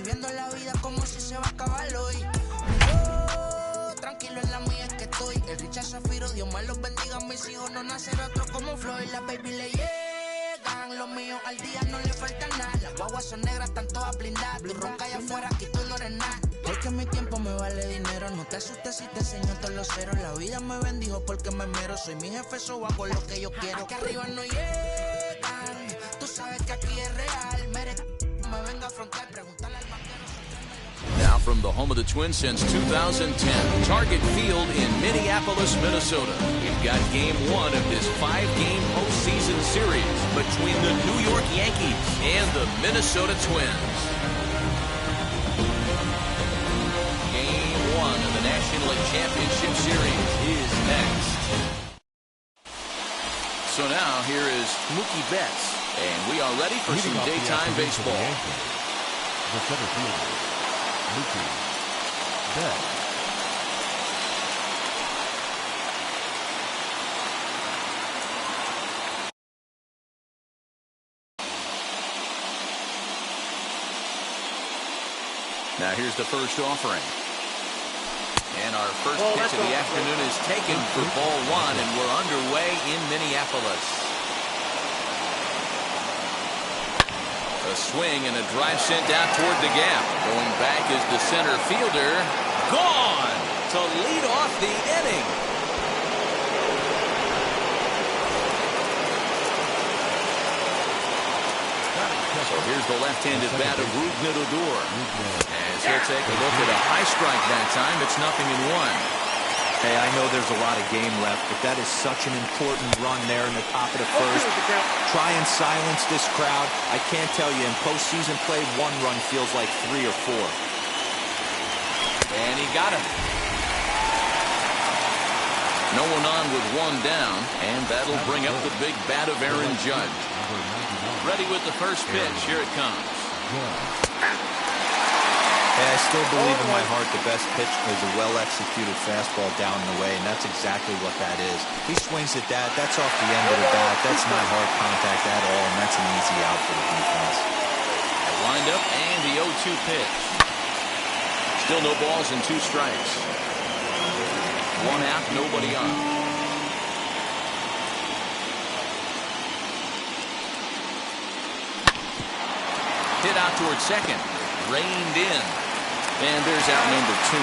viviendo la vida como si se va a acabar hoy. Yo, tranquilo en la mía es que estoy. El Richard Zafiro, Dios más los bendiga. Mis hijos no nacer otro como Floyd. La baby le llegan, los míos al día no le falta nada. Las guaguas son negras, están todas blindadas. Tu ronca allá afuera, aquí tú no eres nada. Porque mi tiempo me vale dinero. No te asustes si te enseño todos los ceros. La vida me bendijo porque me mero. Soy mi jefe, so hago lo que yo quiero. Aquí arriba no llegan. Tú sabes que aquí es real. Me venga a afrontar, preguntarle al banquero. Now from the home of the Twins since 2010, Target Field in Minneapolis, Minnesota. We've got Game 1 of this 5-game postseason series between the New York Yankees and the Minnesota Twins. Game 1 of the National League Championship Series is next. So now here is Mookie Betts, and we are ready for some daytime baseball. The center fielder, Mookie Betts. Now here's the first offering. And our first pitch of the afternoon is taken for ball one, and we're underway in Minneapolis. A swing and a drive sent out toward the gap. Going back is the center fielder. Gone to lead off the inning. So here's the left-handed bat of Rougned Odor. As he'll take a look at a high strike that time. It's 0-1. Hey, I know there's a lot of game left, but that is such an important run there in the top of the first. Try and silence this crowd. I can't tell you, in postseason play, one run feels like 3 or 4. And he got him. No one on with one down, and that'll bring up the big bat of Aaron Judge. Ready with the first pitch. Here it comes. Hey, I still believe in my heart the best pitch is a well-executed fastball down the way, and that's exactly what that is. He swings at that. That's off the end of the bat. That's not hard contact at all, and that's an easy out for the defense. A windup and the 0-2 pitch. Still no balls and 2 strikes. 1 out, nobody on. Hit out towards second. Reined in. And there's out number 2. 2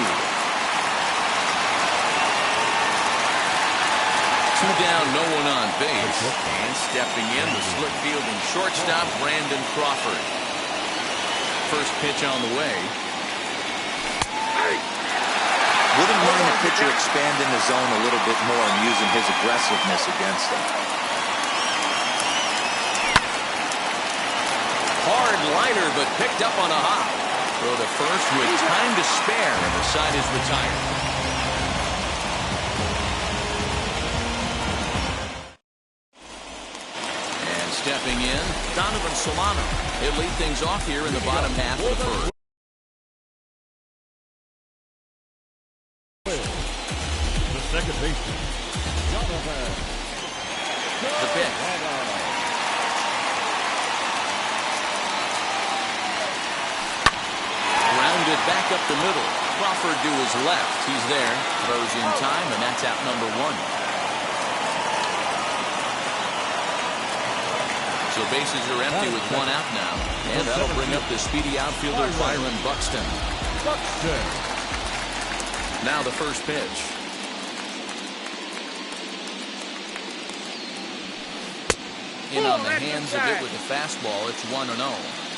down, no one on base. And stepping in, the slick fielding shortstop, Brandon Crawford. First pitch on the way. Wouldn't mind the pitcher expanding the zone a little bit more and using his aggressiveness against him. Hard liner, but picked up on a hop. Throw to first with time to spare, and the side is retired. And stepping in, Donovan Solano. He'll lead things off here in the bottom half of the first. The second baseman, Donovan. The pitch. Grounded back up the middle. Crawford to his left. He's there. Throws in time, and that's out number 1. So bases are empty with 1 out now. And that'll bring up the speedy outfielder Byron Buxton. Now the first pitch. In on the hands of it with the fastball. It's 1-0.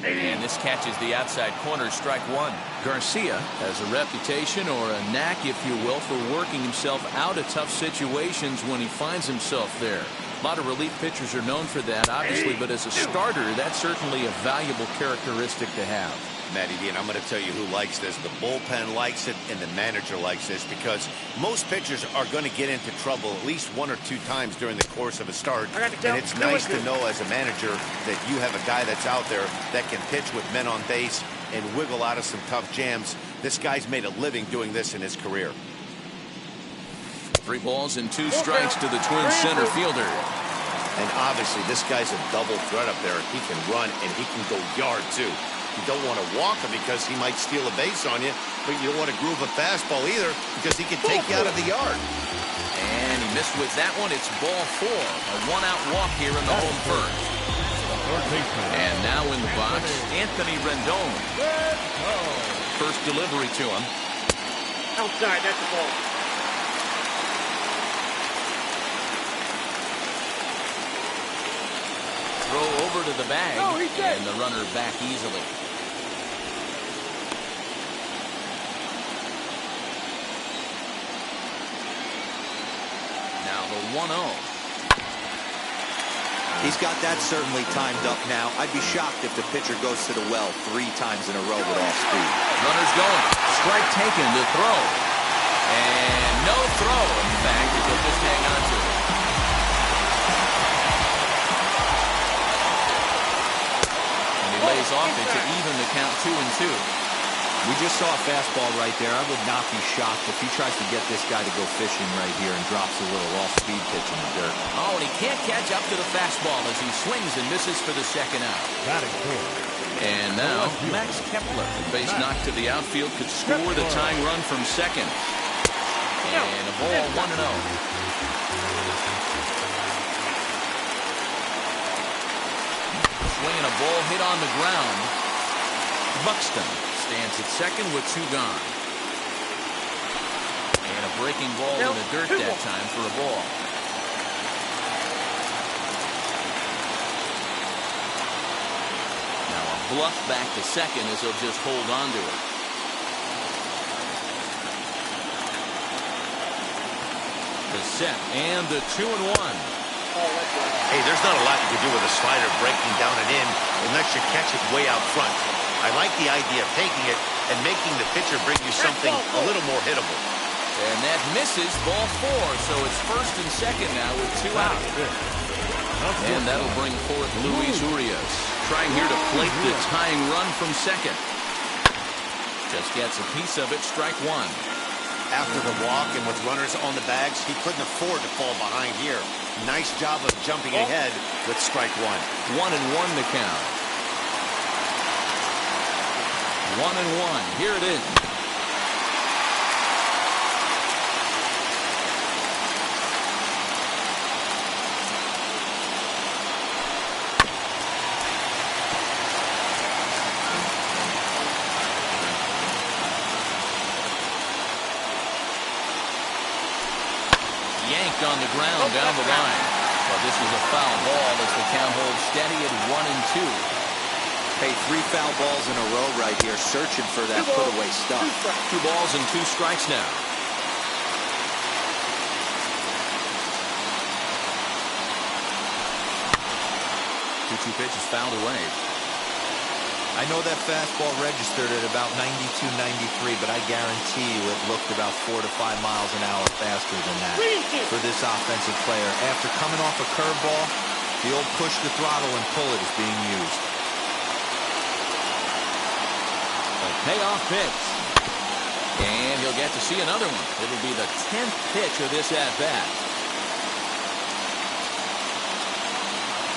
And this catches the outside corner, strike 1. Garcia has a reputation, or a knack, if you will, for working himself out of tough situations when he finds himself there. A lot of relief pitchers are known for that, obviously, but as a starter, that's certainly a valuable characteristic to have. Matty D, and I'm going to tell you who likes this. The bullpen likes it, and the manager likes this, because most pitchers are going to get into trouble at least 1 or 2 times during the course of a start. And it's nice to know as a manager that you have a guy that's out there that can pitch with men on base and wiggle out of some tough jams. This guy's made a living doing this in his career. 3 balls and 2 strikes to the Twins center fielder. And obviously, this guy's a double threat up there. He can run and he can go yard, too. You don't want to walk him because he might steal a base on you, but you don't want to groove a fastball either because he can take you out of the yard. And he missed with that one. It's ball 4. A 1-out walk here in the home first. And now in the box, Anthony Rendon. First delivery to him. Outside, that's the ball. Throw over to the bag, and the runner back easily. Now the 1-0. He's got that certainly timed up now. I'd be shocked if the pitcher goes to the well 3 times in a row with off speed. Runner's going. Strike taken to throw. And no throw. In fact, he'll just hang on to it. And he lays off it to even the count 2-2. We just saw a fastball right there. I would not be shocked if he tries to get this guy to go fishing right here and drops a little off-speed pitch in the dirt. Oh, and he can't catch up to the fastball as he swings and misses for the second out. And now, Max Kepler, base knock to the outfield, could score the tying run from second. And a ball 1-0. Swinging a ball hit on the ground. Buxton stands at second with 2 gone. And a breaking ball in the dirt that time for a ball. Now a bluff back to second as he'll just hold on to it. The set and the 2-1. Hey, there's not a lot you can do with a slider breaking down and in unless you catch it way out front. I like the idea of taking it and making the pitcher bring you something a little more hittable. And that misses ball 4, so it's first and second now with 2 out. And that'll bring forth Luis Urias, trying here to plate the tying run from second. Just gets a piece of it, strike 1. After the walk and with runners on the bags, he couldn't afford to fall behind here. Nice job of jumping ahead with strike 1. 1-1 the count. 1-1. Here it is. Yanked on the ground down the line. Well, this is a foul ball as the count holds steady at 1-2. Hey, 3 foul balls in a row right here, searching for that put-away stuff. 2 balls and 2 strikes now. 2-2 pitch is fouled away. I know that fastball registered at about 92, 93, but I guarantee you it looked about 4 to 5 miles an hour faster than that for this offensive player. After coming off a curveball, the old push the throttle and pull it is being used. Payoff pitch. And he'll get to see another one. It'll be the 10th pitch of this at-bat.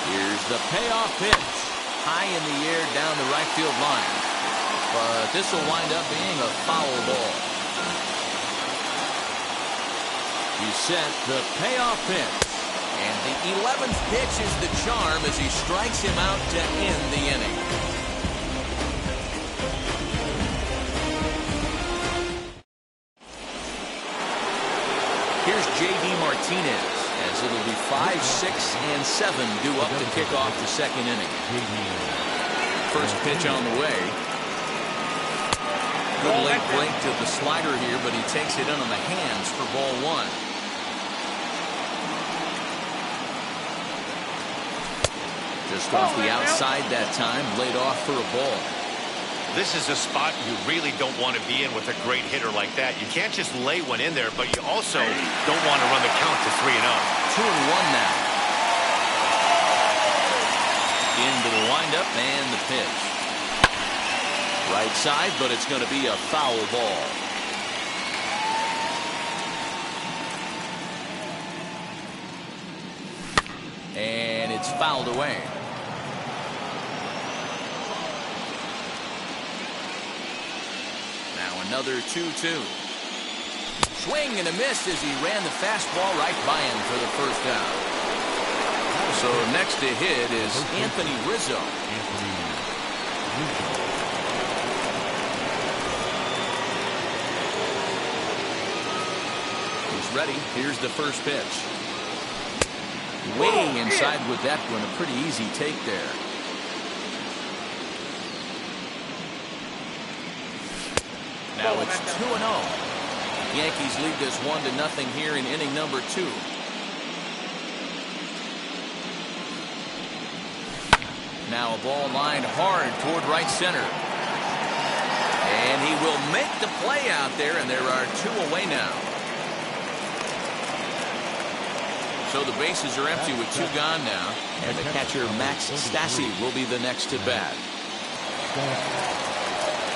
Here's the payoff pitch. High in the air down the right field line. But this will wind up being a foul ball. He set the payoff pitch. And the 11th pitch is the charm as he strikes him out to end the inning. Here's J.D. Martinez as it'll be 5, 6, and 7 due up to kick off the second inning. First pitch on the way. Good late break to the slider here, but he takes it in on the hands for ball 1. Just off the outside that time, laid off for a ball. This is a spot you really don't want to be in with a great hitter like that. You can't just lay one in there, but you also don't want to run the count to 3-0. 2-1 now. Into the windup and the pitch. Right side, but it's going to be a foul ball. fouled away. Now another 2-2. Swing and a miss as he ran the fastball right by him for the first down. So next to hit is Anthony Rizzo. He's ready. Here's the first pitch. Way inside with that one. A pretty easy take there. Now it's 2-0. Yankees lead this 1-0 here in inning number 2. Now a ball lined hard toward right center. And he will make the play out there, and there are 2 away now. So the bases are empty with 2 gone now. And the catcher, Max Stassi, will be the next to bat.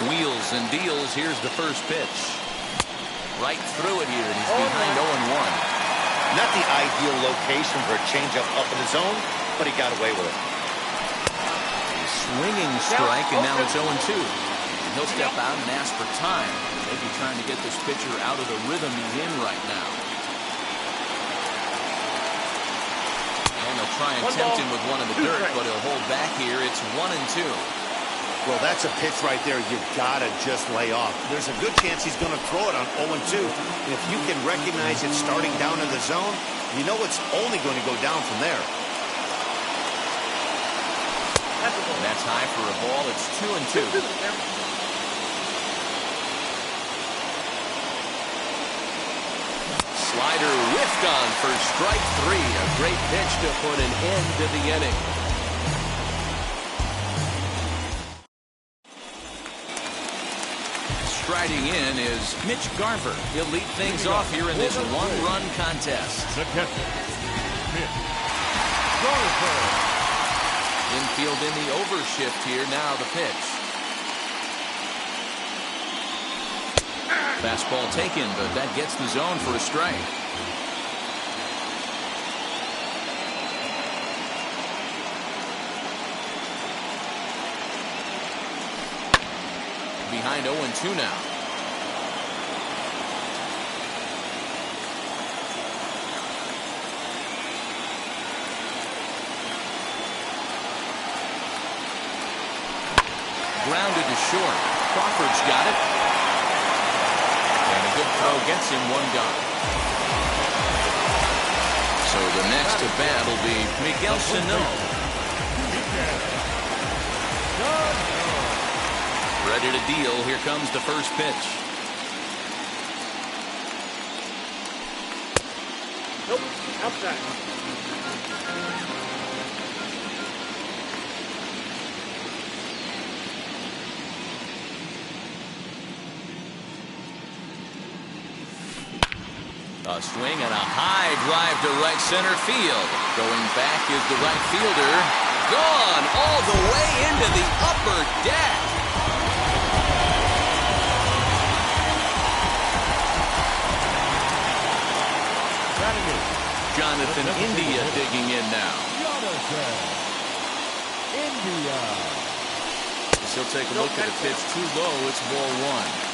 Wheels and deals. Here's the first pitch. Right through it here, and he's behind 0-1. Not the ideal location for a changeup up in the zone, but he got away with it. A swinging strike, and now it's 0-2. And he'll step out and ask for time. Maybe trying to get this pitcher out of the rhythm he's in right now. And they'll try and tempt him with one in the dirt, but he'll hold back here. It's 1-2. Well, that's a pitch right there you've got to just lay off. There's a good chance he's going to throw it on 0-2. And if you can recognize it starting down in the zone, you know it's only going to go down from there. And that's high for a ball. It's 2-2. Slider whiffed on for strike 3. A great pitch to put an end to the inning. Striding in is Mitch Garver. He'll lead things off here in this 1-run contest. The catcher, Mitch Garver. Infield in the overshift here. Now the pitch. Fastball taken, but that gets the zone for a strike. Behind 0-2 now. Grounded to short. Crawford's got it. And a good throw gets him 1 gone. So the next to bat will be Miguel Sano. Ready to deal. Here comes the first pitch. Nope. Outside. A swing and a high drive to right center field. Going back is the right fielder. Gone all the way into the upper deck. Jonathan India digging in now. Jonathan India. He'll take a look at a pitch too low. It's ball 1.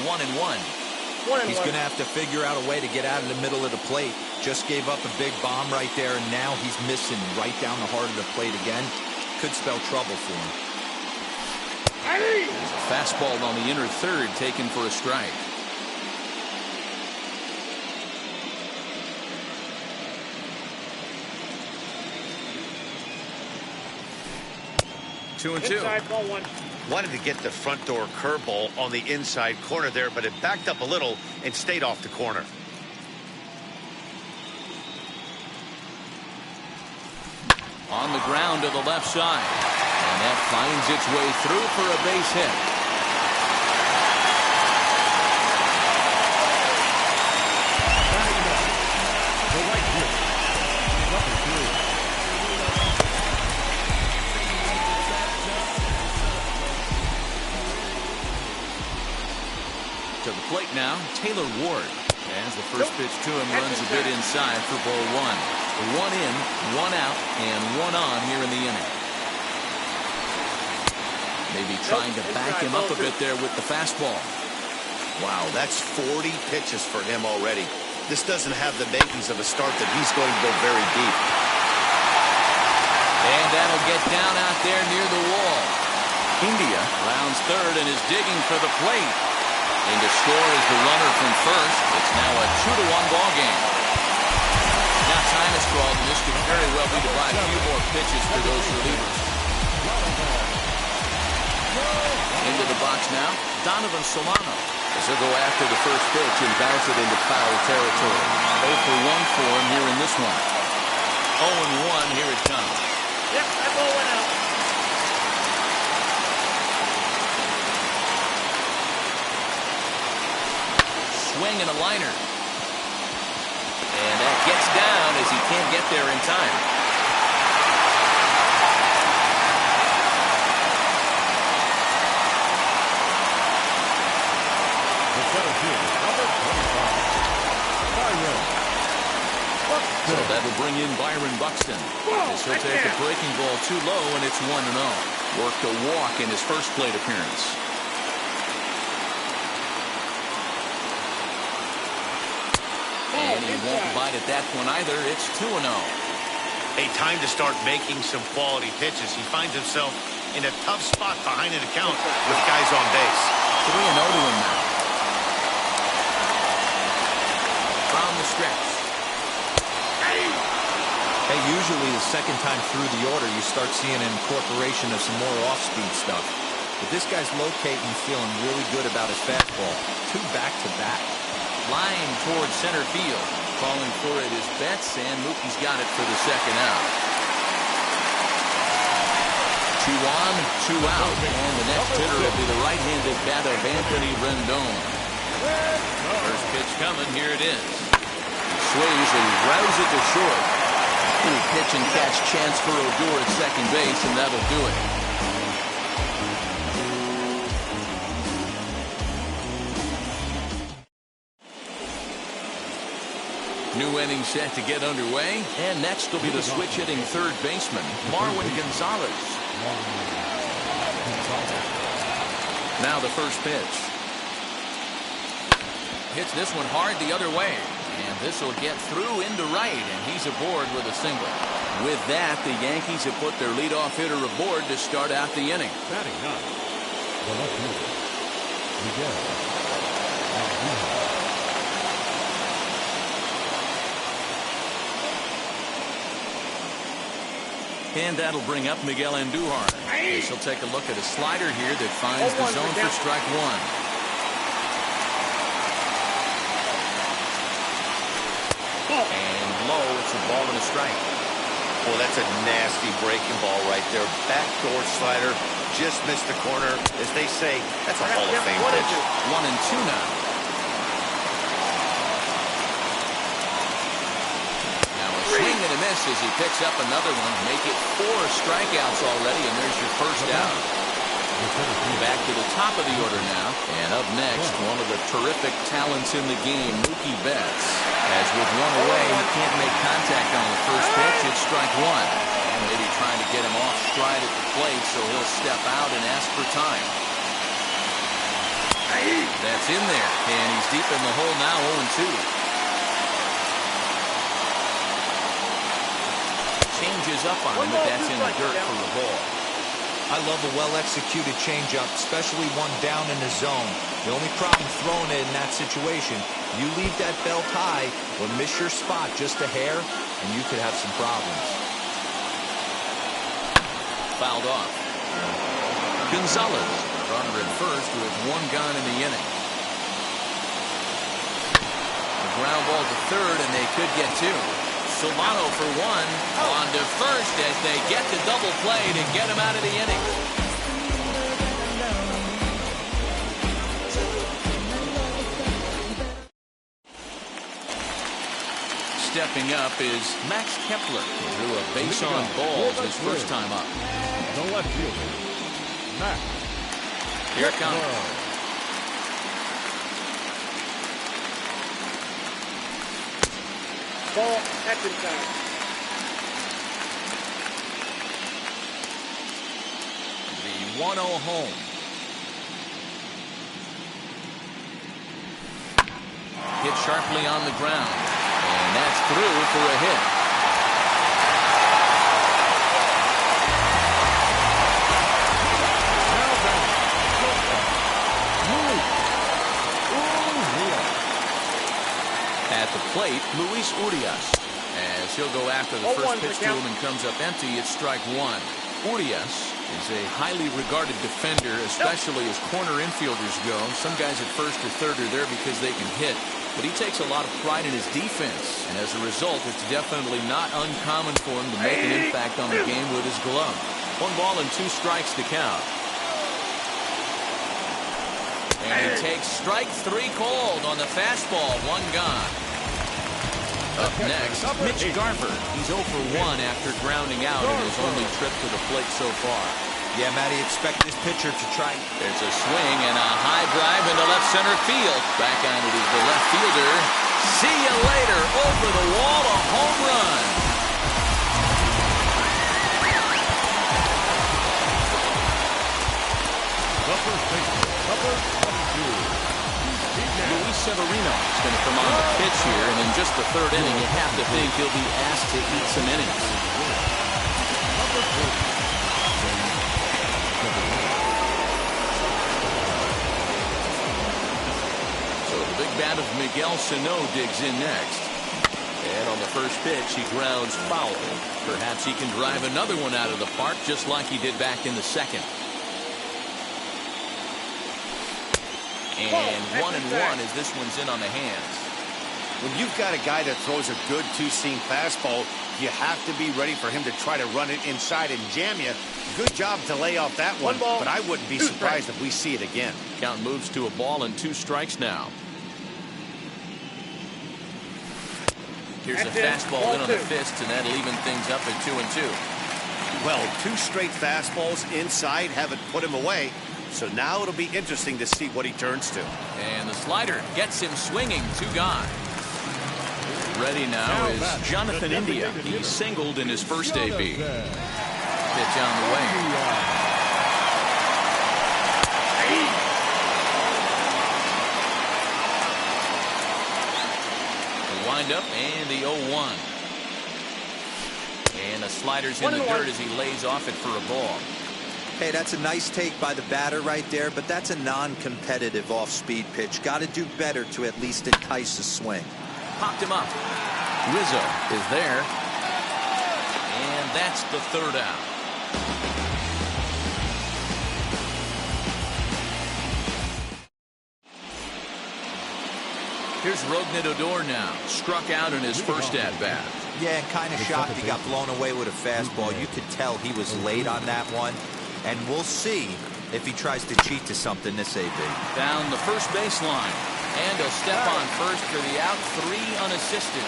One and one. He's going to have to figure out a way to get out of the middle of the plate. Just gave up a big bomb right there, and now he's missing right down the heart of the plate again. Could spell trouble for him. Fastball on the inner third, taken for a strike. Two and two. Inside, ball 1. Wanted to get the front door curveball on the inside corner there, but it backed up a little and stayed off the corner. On the ground to the left side. And that finds its way through for a base hit. The right field, number 3. To the plate now, Taylor Ward. As the first pitch to him runs a bit inside for ball one. One in, one out, and one on here in the inning. Maybe trying to back him up a bit there with the fastball. Wow, that's 40 pitches for him already. This doesn't have the makings of a start that he's going to go very deep. And that'll get down out there near the wall. India rounds third and is digging for the plate. In to score is the runner from first. It's now a 2-1 ball game. Now time is called, and this could very well be to buy a few more pitches for those relievers. Into the box now, Donovan Solano. As he'll go after the first pitch and bounce it into foul territory. 0 for 1 for him here in this one. 0-1, here it comes. Yep, that ball went out. Swing and a liner. And that gets down as he can't get there in time. So that'll bring in Byron Buxton. As he'll take a breaking ball too low, and it's 1-0. Worked a walk in his first plate appearance. And he won't bite at that one either. It's 2-0. A time to start making some quality pitches. He finds himself in a tough spot behind an account with guys on base. 3-0 to him now. From the stretch. Hey, usually the second time through the order, you start seeing an incorporation of some more off-speed stuff. But this guy's locating, feeling really good about his fastball. 2 back-to-back. Line towards center field. Calling for it is Betts, and Mookie's got it for the second out. 2 on, 2 out. And the next hitter will be the right-handed bat of Anthony Rendon. First pitch coming, here it is. He swings and rounds it to short. Little pitch and catch chance for Odor at second base, and that'll do it. New inning set to get underway, and next will be the switch hitting third baseman, Marwin Gonzalez. Now the first pitch. Hits this one hard the other way. And this will get through into right, and he's aboard with a single. With that, the Yankees have put their leadoff hitter aboard to start out the inning. Batting ninth, the left fielder, Miguel. And that'll bring up Miguel Andujar. He'll take a look at a slider here that finds the zone for strike one. And low, it's a ball and a strike. Well, that's a nasty breaking ball right there. Backdoor slider, just missed the corner. As they say, that's a Hall of Fame pitch. 1-2 now. Now a swing and a miss as he picks up another one. Make it 4 strikeouts already, and there's your first out. Back to the top of the order now. And up next, one of the terrific talents in the game, Mookie Betts. As with one away, he can't make contact on the first pitch. It's strike one. And maybe trying to get him off stride at the plate, so he'll step out and ask for time. That's in there. And he's deep in the hole now, 0-2. Changes up on him, but that's in the dirt for the ball. I love a well-executed changeup, especially one down in the zone. The only problem throwing it in that situation, you leave that belt high or miss your spot just a hair, and you could have some problems. Fouled off. Gonzalez, runner at first with 1 gone in the inning. A ground ball to third, and they could get 2. Solano for 1, on to first as they get the double play to get him out of the inning. Stepping up is Max Kepler, who drew a base on balls his first time up. The left fielder, Max. Here it comes. Ball, action time. The 1-0 home. Hit sharply on the ground. And that's through for a hit. At the plate, Luis Urias. As he'll go after the first pitch to him and comes up empty, it's strike one. Urias is a highly regarded defender, especially as corner infielders go. Some guys at first or third are there because they can hit, but he takes a lot of pride in his defense, and as a result, it's definitely not uncommon for him to make an impact on the game with his glove. 1 ball and 2 strikes to count. And he takes strike 3 cold on the fastball. 1 gone. Up next, Mitch Garver. He's 0 for 1 after grounding out in his only trip to the plate so far. Yeah, Matty, expect this pitcher to try. There's a swing and a high drive into left center field. Back on it is the left fielder. See you later. Over the wall, a home run. Luis Severino is going to come on the pitch here, and in just the 3rd inning, you have to think he'll be asked to eat some innings. So the big bat of Miguel Sano digs in next. And on the first pitch, he grounds foul. Perhaps he can drive another one out of the park, just like he did back in the 2nd. And 1-1 as this one's in on the hands. When you've got a guy that throws a good 2-seam fastball, you have to be ready for him to try to run it inside and jam you. Good job to lay off that one, but I wouldn't be surprised if we see it again. Count moves to a ball and 2 strikes now. Here's a fastball in on the fist, and that'll even things up at 2-2. Well, 2 straight fastballs inside haven't put him away. So now it'll be interesting to see what he turns to. And the slider gets him swinging. 2 gone. Ready now is Jonathan India. He singled in his first AB. Pitch on the way. The windup and the 0-1. And the slider's in the dirt as he lays off it for a ball. Hey, that's a nice take by the batter right there, but that's a non-competitive off-speed pitch. Got to do better to at least entice a swing. Popped him up. Rizzo is there. And that's the 3rd out. Here's Rougned Odor now. Struck out in his first at-bat. Yeah, kind of shocked he got blown away with a fastball. You could tell he was late on that one. And we'll see if he tries to cheat to something this AB. Down the first baseline. And he'll step on first for the out. 3 unassisted.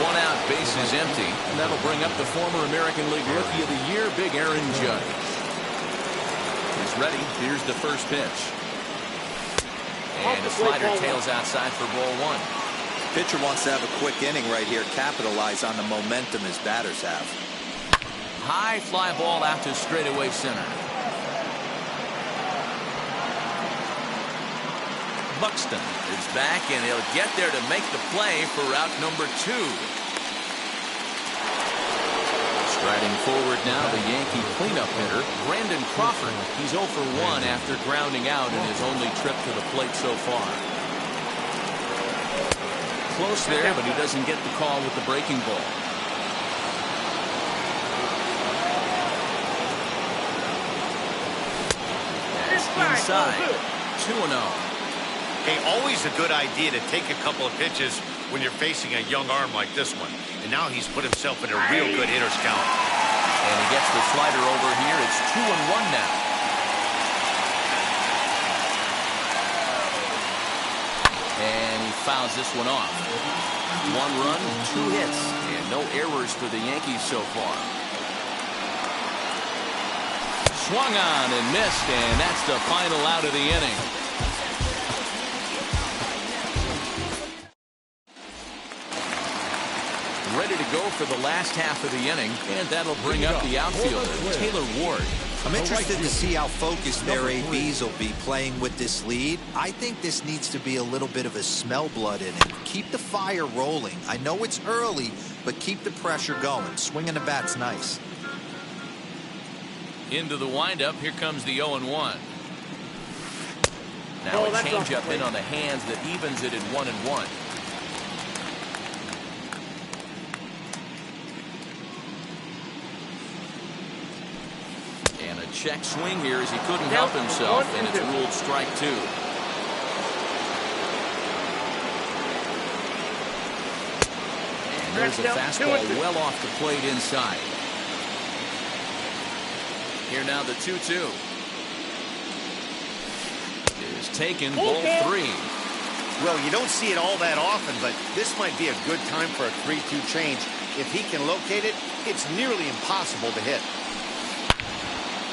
1 out, bases empty. And that'll bring up the former American League Rookie of the Year, Big Aaron Judge. He's ready. Here's the first pitch. And the slider tails outside for ball 1. Pitcher wants to have a quick inning right here. Capitalize on the momentum his batters have. High fly ball out to straightaway center. Buxton is back, and he'll get there to make the play for out number 2. Striding forward now, the Yankee cleanup hitter, Brandon Crawford. He's 0 for 1 after grounding out in his only trip to the plate so far. Close there, but he doesn't get the call with the breaking ball. Inside. 2-0. Hey, always a good idea to take a couple of pitches when you're facing a young arm like this one. And now he's put himself in a real good hitter's count. And he gets the slider over here. It's 2-1 now. And he fouls this one off. 1 run, 2 hits, and no errors for the Yankees so far. Swung on and missed, and that's the final out of the inning. go for the last half of the inning, and that'll bring up the outfielder, Taylor Ward. I'm interested to see how focused their ABs will be playing with this lead. I think this needs to be a little bit of a smell blood in it. Keep the fire rolling. I know it's early, but keep the pressure going. Swinging the bat's nice. Into the windup, here comes the 0-1. Now a changeup in on the hands that evens it at 1-1. And a check swing here as he couldn't help himself, and it's ruled strike 2. And there's a fastball well off the plate inside. Here now the 2-2. Is taken, ball 3. Well, you don't see it all that often, but this might be a good time for a 3-2 change. If he can locate it, it's nearly impossible to hit.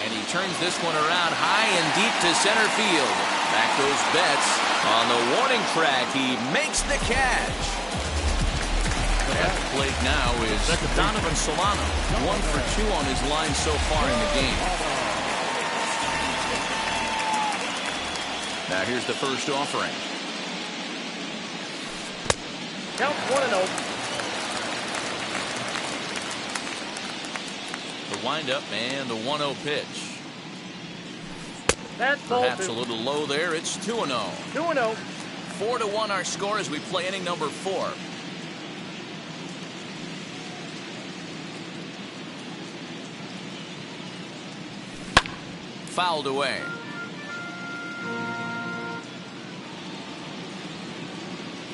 And he turns this one around high and deep to center field. Back goes Betts. On the warning track, he makes the catch. At the plate now is Donovan Solano. 1 for 2 on his line so far in the game. Now here's the first offering. Count 1-0. The windup and the 1-0 pitch. That's perhaps a little low there. It's 2-0. 2-0. 4-1 our score as we play inning number 4. Fouled away.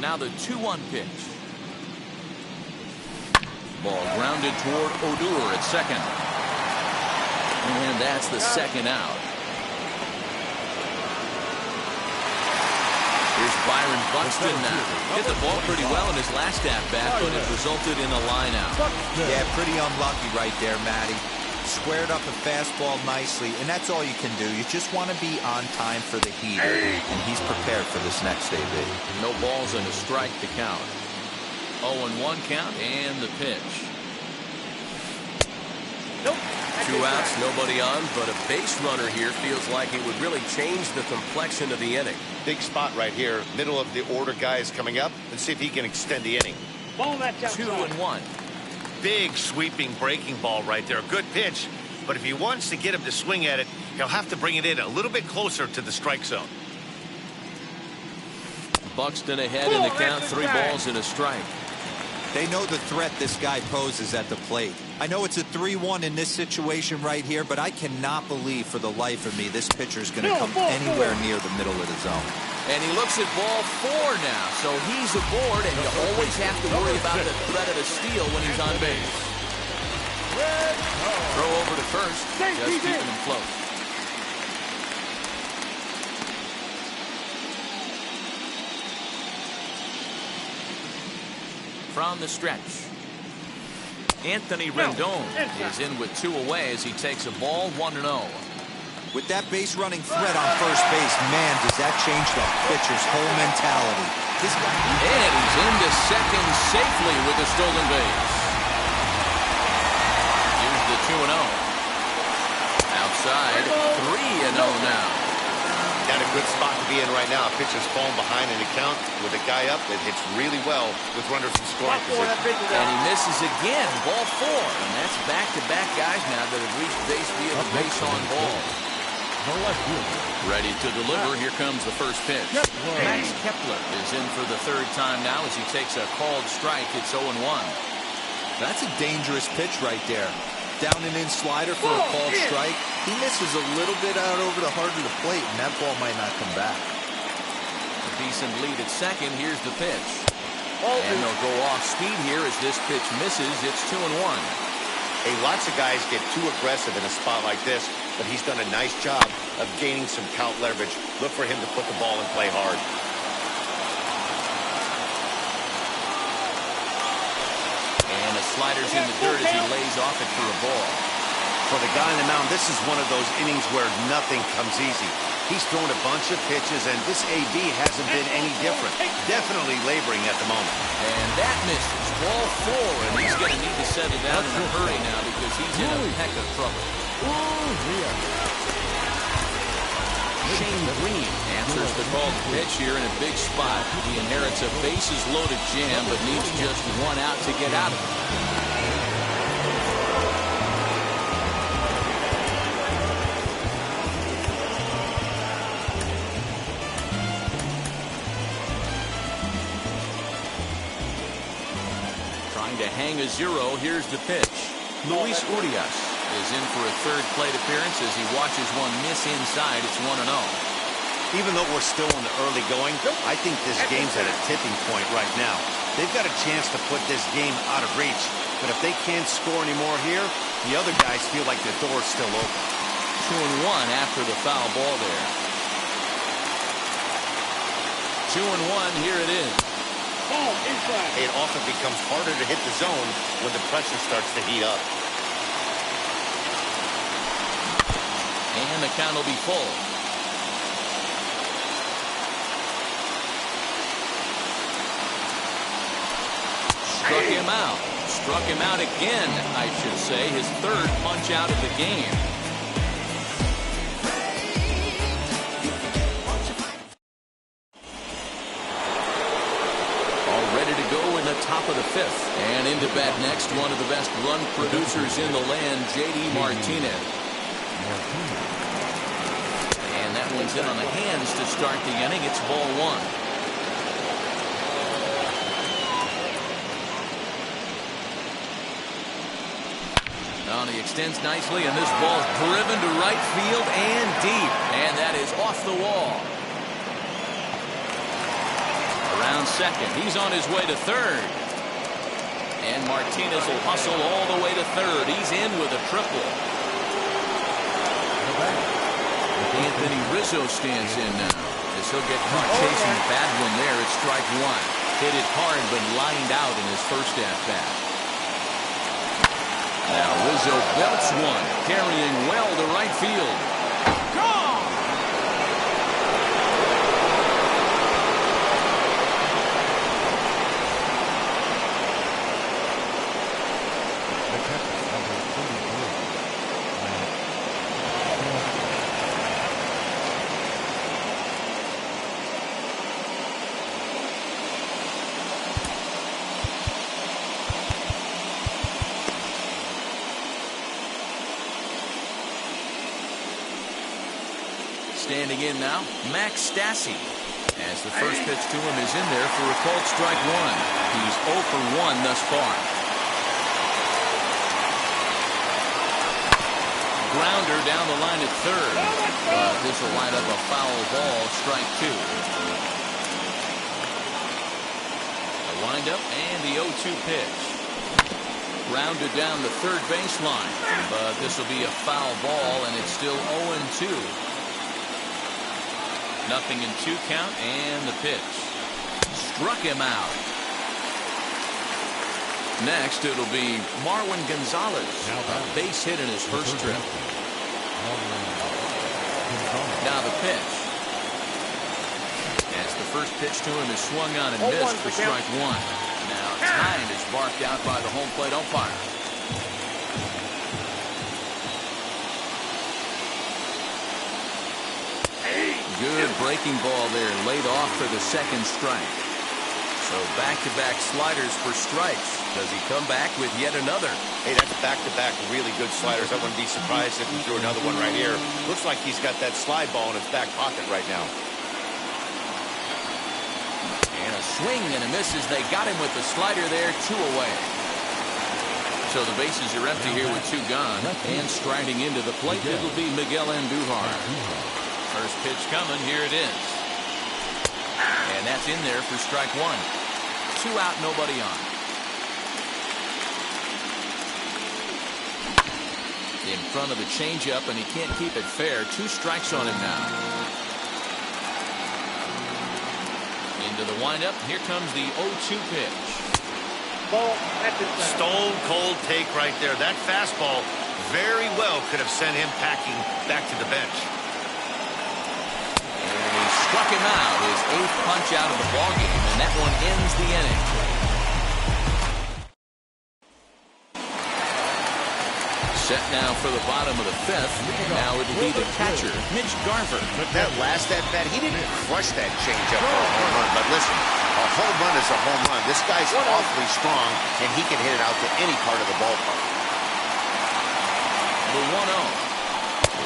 Now the 2-1 pitch. Ball grounded toward Odor at second. And that's the second out. Here's Byron Buxton now. Hit the ball pretty well in his last at-bat, but it resulted in a line out. Yeah, pretty unlucky right there, Matty. Squared up a fastball nicely, and that's all you can do. You just want to be on time for the heater, and he's prepared for this next AB. No balls and a strike to count. 0-1 count and the pitch. Nope. 2 outs, nobody on, but a base runner here feels like it would really change the complexion of the inning. Big spot right here. Middle of the order guy is coming up. Let's see if he can extend the inning. Ball that's outside. 2-1. Big sweeping breaking ball right there. Good pitch, but if he wants to get him to swing at it, he'll have to bring it in a little bit closer to the strike zone. Buxton ahead in the count, 3 balls and a strike. They know the threat this guy poses at the plate. I know it's a 3-1 in this situation right here, but I cannot believe for the life of me this pitcher is going to come anywhere near the middle of the zone. And he looks at ball 4 now, so he's aboard, and you always have to worry about the threat of a steal when he's on base. Throw over to first, just keeping him float. From the stretch, Anthony Rendon is in with 2 away as he takes a ball 1-0. With that base running threat on first base, man, does that change the pitcher's whole mentality. This guy, and he's into second safely with a stolen base. Here's the 2-0. Outside, 3-0 now. Got a good spot to be in right now. Pitcher's falling behind in the count with a guy up that hits really well with runners in scoring position. And he misses again, ball 4. And that's back-to-back guys now that have reached base via the base on ball. Ready to deliver. Here comes the first pitch. Max Kepler is in for the 3rd time now as he takes a called strike. It's 0-1. That's a dangerous pitch right there. Down and in slider for a called strike. He misses a little bit out over the heart of the plate, and that ball might not come back. A decent lead at second. Here's the pitch. And they'll go off speed here as this pitch misses. It's 2-1. Hey, lots of guys get too aggressive in a spot like this, but he's done a nice job of gaining some count leverage. Look for him to put the ball and play hard. And a slider's in the dirt as he lays off it for a ball. For the guy on the mound, this is one of those innings where nothing comes easy. He's thrown a bunch of pitches, and this AB hasn't been any different. Definitely laboring at the moment. And that misses. Ball 4, and he's going to need to settle down in a hurry now because he's in a heck of trouble. Shane Green answers the call to pitch here in a big spot. He inherits a bases-loaded jam, but needs just one out to get out of it. Trying to hang a 0. Here's the pitch. Luis Urias is in for a third plate appearance as he watches one miss inside. It's 1-0. Even though we're still in the early going, I think this game's at a tipping point right now. They've got a chance to put this game out of reach. But if they can't score anymore here, the other guys feel like the door's still open. 2-1 after the foul ball there. 2-1, here it is. Ball inside. It often becomes harder to hit the zone when the pressure starts to heat up. And the count will be full. Struck him out. Struck him out again, I should say. His third punch out of the game. All ready to go in the top of the 5th. And into bat next, one of the best run producers in the land, J.D. Martinez. And that one's in on the hands to start the inning. It's ball 1. He extends nicely, and this ball's driven to right field and deep. And that is off the wall. Around second. He's on his way to third. And Martinez will hustle all the way to third. He's in with a triple. Anthony Rizzo stands in now, as he'll get caught chasing a bad one there. It's strike 1. Hit it hard, but lined out in his first at-bat. Now Rizzo belts one, carrying well to right field. Gone! Standing in now, Max Stassi. As the first pitch to him is in there for a called strike 1. He's 0 for 1 thus far. Grounder down the line at third. This will line up a foul ball, strike 2. A windup and the 0-2 pitch. Rounded down the third baseline, but this will be a foul ball, and it's still 0-2. Nothing in 2 count, and the pitch. Struck him out. Next, it'll be Marwin Gonzalez. A base hit in his first trip. Now the pitch. As the first pitch to him is swung on and missed for strike 1. Now time is barked out by the home plate umpire. Good breaking ball there, laid off for the second strike. So back-to-back sliders for strikes. Does he come back with yet another? Hey, that's back-to-back really good sliders. I wouldn't be surprised if he threw another one right here. Looks like he's got that slide ball in his back pocket right now. And a swing and a miss as they got him with the slider there, 2 away. So the bases are empty here with 2 gone. And striding into the plate, it'll be Miguel Andujar. First pitch coming, here it is. And that's in there for strike 1. 2 out, nobody on. In front of the changeup, and he can't keep it fair. 2 strikes on him now. Into the windup, here comes the 0-2 pitch. Ball, that's inside. Stone cold take right there. That fastball, very well could have sent him packing back to the bench. And he struck him out, his 8th punch out of the ballgame, and that one ends the inning. Set now for the bottom of the 5th. Now it'll be the catcher, Mitch Garver. That last at-bat, he didn't crush that changeup for a home run. But listen, a home run is a home run. This guy's awfully strong, and he can hit it out to any part of the ballpark. The 1-0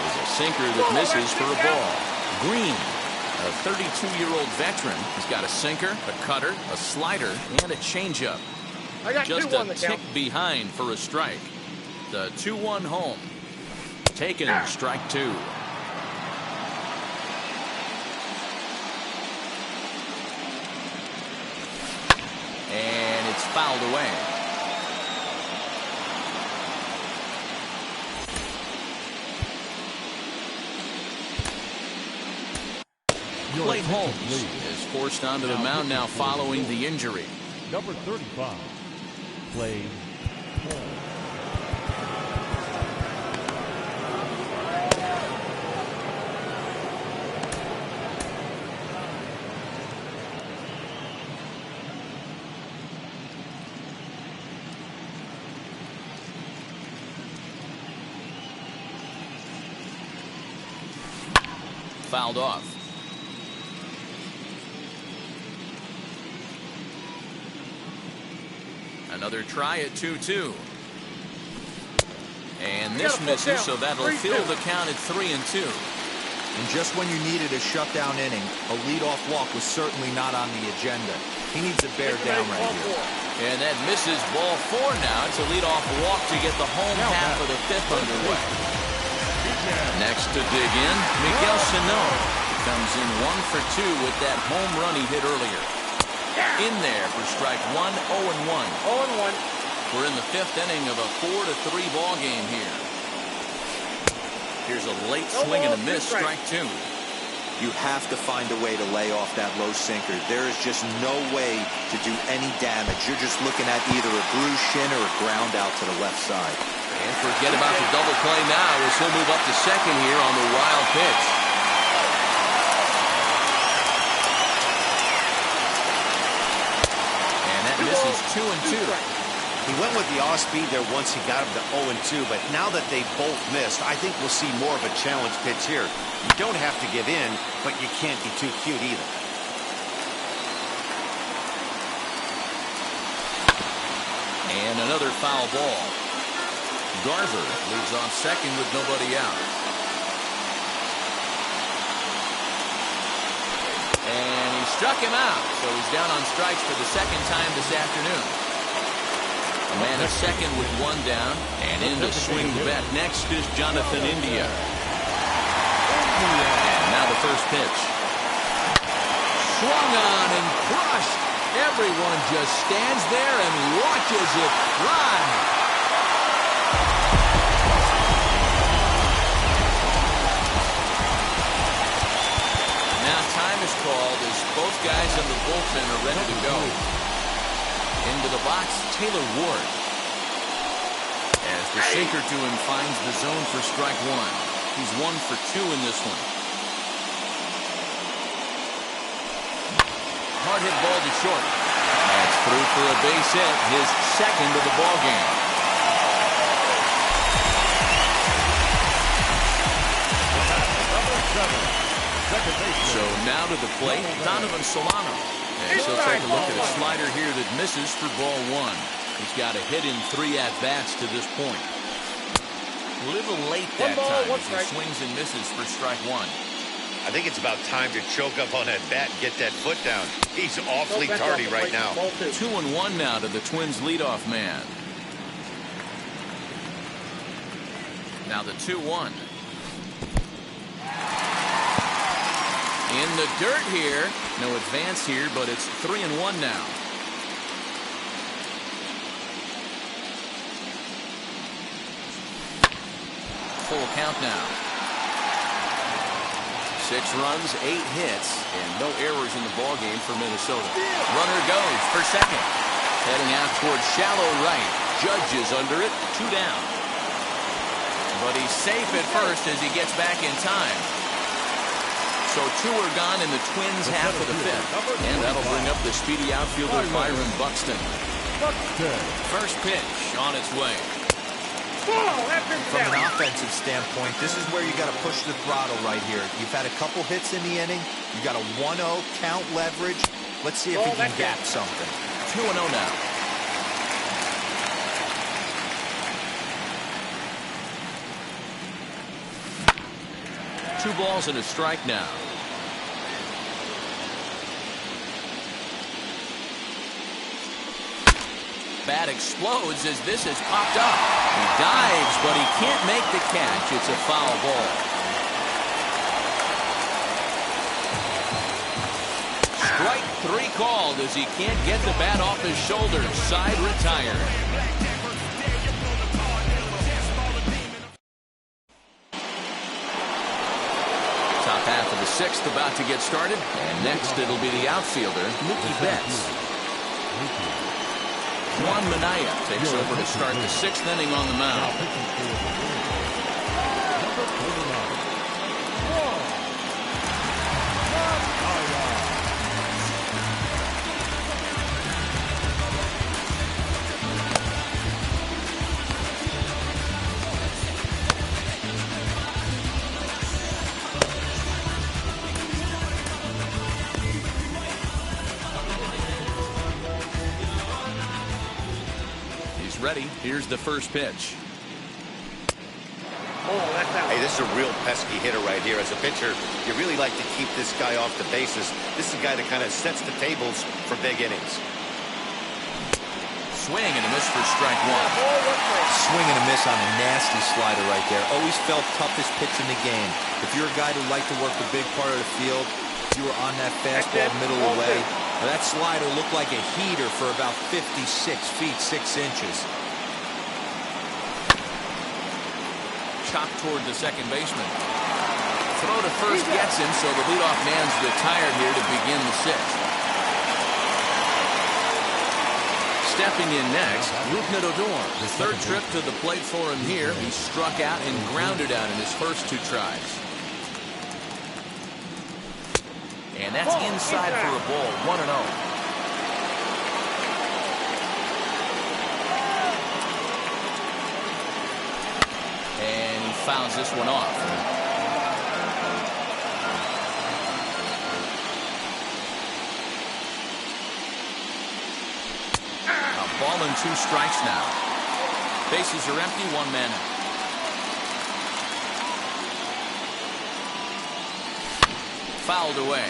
is a sinker that misses for a ball. Green, a 32-year-old veteran, has got a sinker, a cutter, a slider, and a changeup. Just a tick behind for a strike. The 2-1 home. Taken, strike 2. And it's fouled away. Clay Holmes is forced onto the mound now following the injury. Number 35, Clay Holmes. Fouled off. Another try at 2-2. And this misses, so that'll fill the count at 3-2. And just when you needed a shutdown inning, a leadoff walk was certainly not on the agenda. He needs to bear down right here. And that misses ball 4 now. It's a leadoff walk to get the home half of the 5th underway. Next to dig in, Miguel Sano comes in 1 for 2 with that home run he hit earlier. In there for strike 1, 0-1. 0-1. We're in the 5th inning of a 4-3 ball game here. Here's a late swing and a miss, strike 2. You have to find a way to lay off that low sinker. There is just no way to do any damage. You're just looking at either a bruised shin or a ground out to the left side. And forget about the double play now as he'll move up to second here on the wild pitch. And that misses 2-2. He went with the off-speed there once he got him to 0-2, but now that they both missed, I think we'll see more of a challenge pitch here. You don't have to give in, but you can't be too cute either. And another foul ball. Garver leads off second with nobody out. And he struck him out, so he's down on strikes for the second time this afternoon. A man at second with 1 down, and in to swing the bat next is Jonathan India. And now the first pitch. Swung on and crushed. Everyone just stands there and watches it run. Now time is called as both guys in the bullpen are ready to go. Into the box, Taylor Ward. As the sinker to him finds the zone for strike 1. He's 1 for 2 in this one. Hard hit ball to short. That's through for a base hit, his second of the ball game. So now to the plate, Donovan Solano. And he'll take a look at a slider here that misses for ball 1. He's got a hit in 3 at-bats to this point. A little late that time as he swings and misses for strike 1. I think it's about time to choke up on that bat and get that foot down. He's awfully tardy right now. 2-1 now to the Twins' leadoff man. Now the 2-1. In the dirt here. No advance here, but it's 3-1 now. Full count now. 6 runs, 8 hits, and no errors in the ballgame for Minnesota. Runner goes for second. Heading out towards shallow right. Judge is under it. 2 down. but he's safe at first as he gets back in time. So 2 are gone in the Twins' half of the 5th. And that'll bring up the speedy outfielder Byron Buxton. First pitch on its way. From an offensive standpoint, this is where you got to push the throttle right here. You've had a couple hits in the inning. You got a 1-0 count leverage. Let's see if he can gap something. 2-0 now. Two balls and a strike now. Bat explodes as this has popped up. He dives, but he can't make the catch. It's a foul ball. Strike 3 called as he can't get the bat off his shoulders. Side retired. Top half of the 6th about to get started. And next it'll be the outfielder, Mookie Betts. Juan Minaya takes over to start the 6th inning on the mound. Ready. Here's the first pitch. Hey, this is a real pesky hitter right here. As a pitcher, you really like to keep this guy off the bases. This is a guy that kind of sets the tables for big innings. Swing and a miss for strike 1. Swing and a miss on a nasty slider right there. Always felt toughest pitch in the game. If you're a guy who liked to work a big part of the field, if you were on that fastball middle away, that slider looked like a heater for about 56 feet 6 inches. Chop toward the second baseman. Throw to first gets him, so the leadoff man's retired here to begin the 6th. Stepping in next, Rougned Odor. The 3rd trip to the plate for him here. He struck out and grounded out in his first 2 tries. And that's inside for a ball, 1-0. And he fouls this one off. A ball and 2 strikes now. Bases are empty, 1 man out. Fouled away.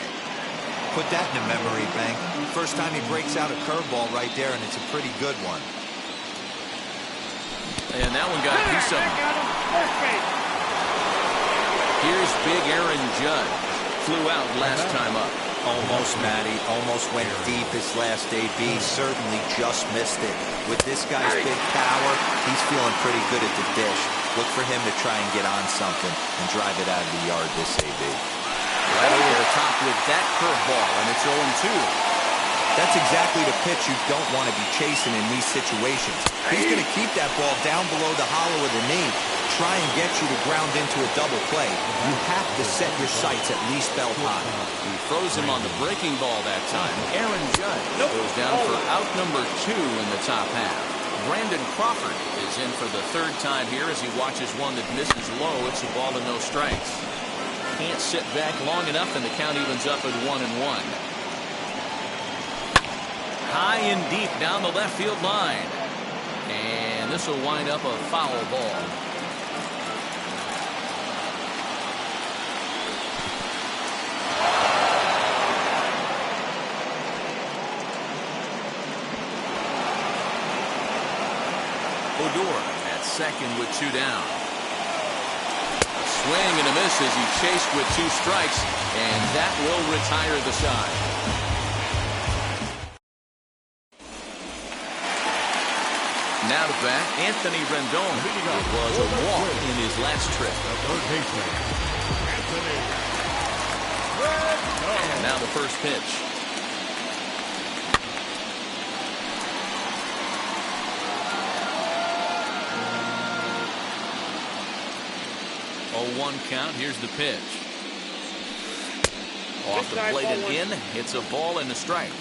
Put that in a memory bank. First time he breaks out a curveball right there, and it's a pretty good one. And that one got a piece of him. Here's big Aaron Judge. Flew out last time up. Almost, Matty. Almost went deep his last AB. Certainly just missed it. With this guy's big power, he's feeling pretty good at the dish. Look for him to try and get on something and drive it out of the yard this AB. Right over the top with that curveball, and it's 0-2. That's exactly the pitch you don't want to be chasing in these situations. He's going to keep that ball down below the hollow of the knee, try and get you to ground into a double play. You have to set your sights at least belt high. He throws him on the breaking ball that time. Aaron Judge goes down for out number 2 in the top half. Brandon Crawford is in for the 3rd time here as he watches one that misses low. It's a ball and no strikes. Can't sit back long enough, and the count evens up at 1-1. High and deep down the left field line. And this will wind up a foul ball. Odor at second with 2 down. Swing and a miss as he chased with 2 strikes, and that will retire the side. Now to bat, Anthony Rendon. It was a walk in his last trip. And now the first pitch. 1 count. Here's the pitch. Off the plate and in. It's a ball and a strike.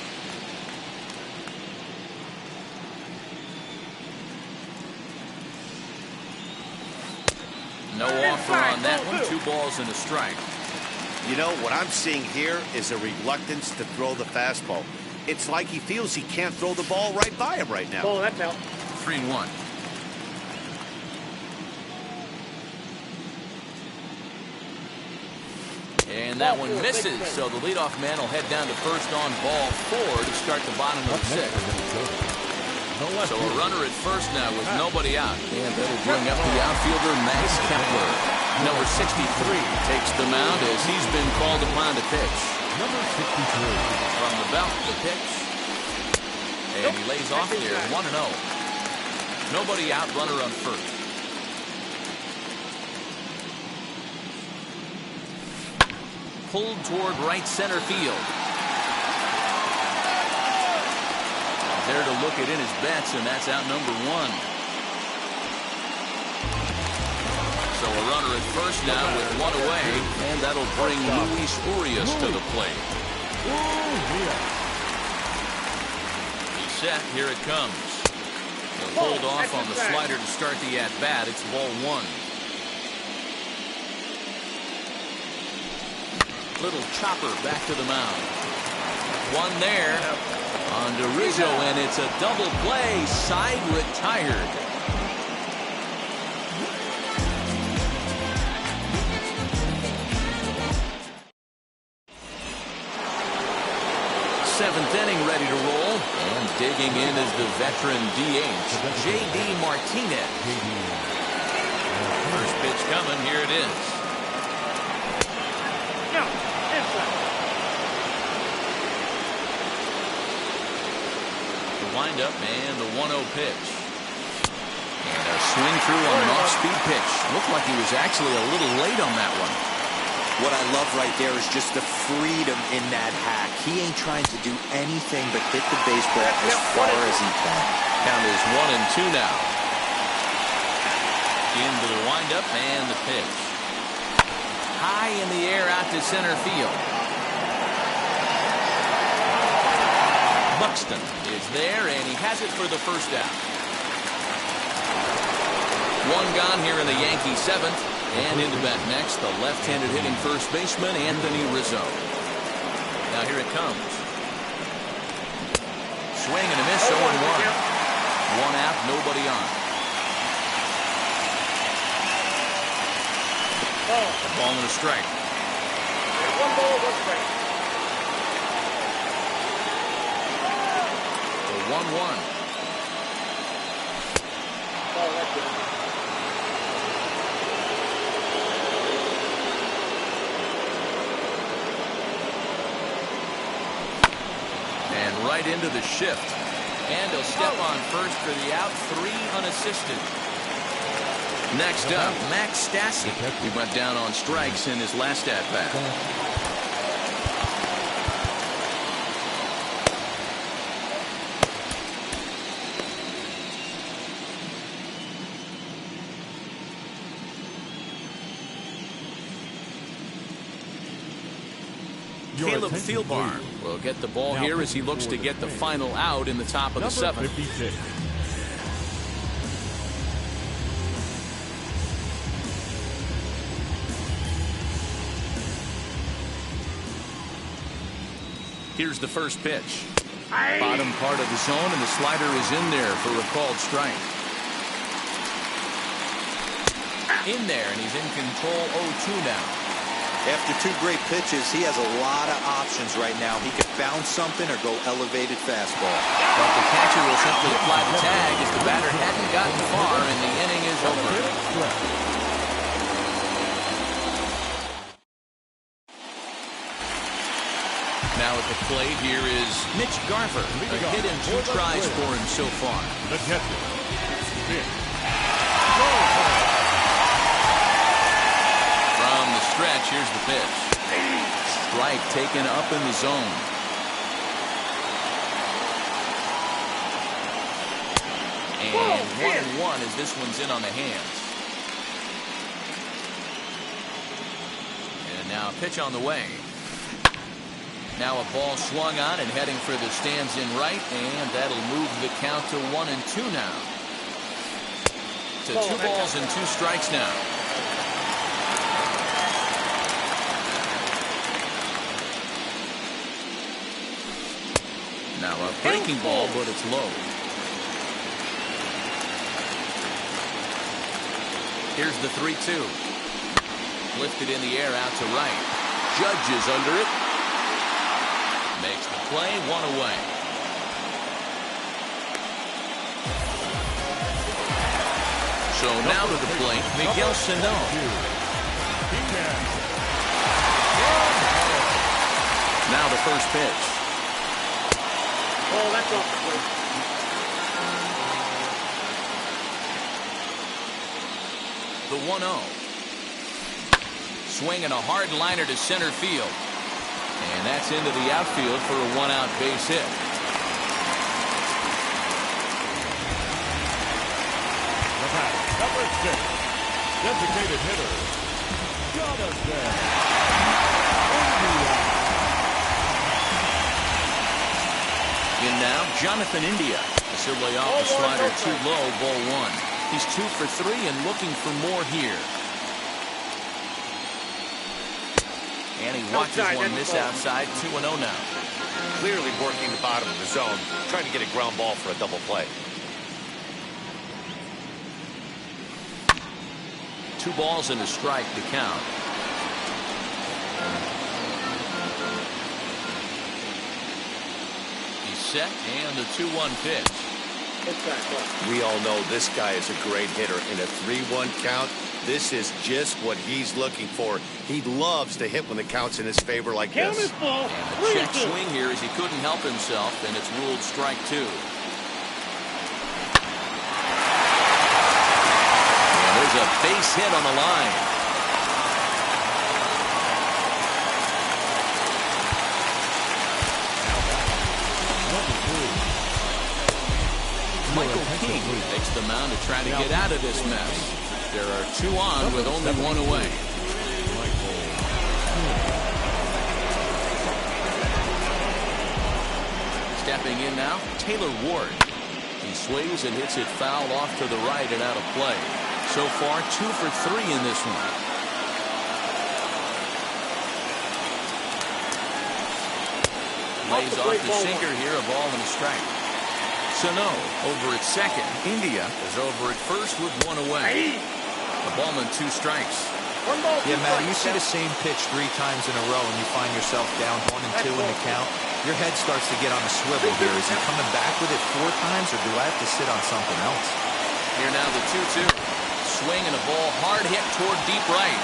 No offer on that one. 2 balls and a strike. You know, what I'm seeing here is a reluctance to throw the fastball. It's like he feels he can't throw the ball right by him right now. Oh, that's out. 3-1. And that one misses, so the leadoff man will head down to first on ball 4 to start the bottom of the 6th. So a runner at first now with nobody out. And that'll bring up the outfielder, Max Kepler. Number 63 takes the mound as he's been called upon to pitch. Number 63. From the belt, the pitch. And he lays off there, 1-0. Nobody out, runner on first. Pulled toward right center field. There to look it in his bets, and that's out number 1. So a runner at first now with 1 away, and that'll bring Luis Urias to the plate. He's set. Here it comes. He'll hold off on the slider to start the at-bat. It's ball 1. Little chopper back to the mound. 1 there on Rizzo, and it's a double play. Side retired. Seventh inning ready to roll, and digging in is the veteran DH, J.D. Martinez. First pitch coming. Here it is. Wind up and the 1-0 pitch. And a swing through on an off-speed pitch. Looked like he was actually a little late on that one. What I love right there is just the freedom in that hack. He ain't trying to do anything but hit the baseball as far as he can. Count is 1-2 now. Into the windup and the pitch. High in the air out to center field. Buxton is there, and he has it for the first out. 1 gone here in the Yankee 7th. And into bat next, the left-handed hitting first baseman, Anthony Rizzo. Now here it comes. Swing and a miss, 0-1. 1 out, nobody on. A ball and a strike. 1 ball, 1 strike. 1-1. And right into the shift. And he'll step on first for the out. 3 unassisted. Next up, Max Stassi. He went down on strikes in his last at-bat. Caleb Thielbar will get the ball here as he looks to get the final out in the top of the 7th. Here's the first pitch. Bottom part of the zone, and the slider is in there for a called strike. In there, and he's in control. 0-2 now. After 2 great pitches, he has a lot of options right now. He could bounce something or go elevated fastball. But the catcher will simply apply the tag as the batter hadn't gotten far, and the inning is over. Now at the plate, here is Mitch Garver. A hit and 2 tries for him so far. The catcher, Mitch. From the stretch, here's the pitch. Strike taken up in the zone. And 1-1 as this one's in on the hands. Now a pitch on the way. Now a ball swung on and heading for the stands in right, and that'll move the count to 1-2 now. To 2 balls and 2 strikes now. Now a breaking ball, but it's low. Here's the 3-2. Lifted in the air out to right. Judge is under it. Makes the play, 1 away. So now to the plate, Miguel Sano. Now the first pitch. Oh, that's off the plate. The 1-0. Swinging a hard liner to center field. And that's into the outfield for a 1-out base hit. The batter, number 6, designated hitter, Jonathan India. In now, Jonathan India. As he'll lay off the slider too low, ball 1. He's 2 for 3 and looking for more here. And he watches one miss outside, 2-0 now. Clearly working the bottom of the zone, trying to get a ground ball for a double play. 2 balls and a strike to count. He's set, and the 2-1 pitch. We all know this guy is a great hitter. In a 3-1 count, this is just what he's looking for. He loves to hit when the count's in his favor like this. And the check swing here as he couldn't help himself, and it's ruled strike 2. And there's a base hit on the line. Michael King takes the mound to try to get out of this mess. There are 2 on with only 1 away. Stepping in now, Taylor Ward. He swings and hits it foul off to the right and out of play. So far, 2 for 3 in this one. Lays off the sinker here, a ball and a strike. Sano over at second. India is over at first with 1 away. A ball and 2 strikes. Yeah, Matt, you see the same pitch 3 times in a row and you find yourself down 1 and 2 in the count. Your head starts to get on a swivel here. Is he coming back with it 4 times, or do I have to sit on something else? Here now the 2-2. Swing and a ball hard hit toward deep right.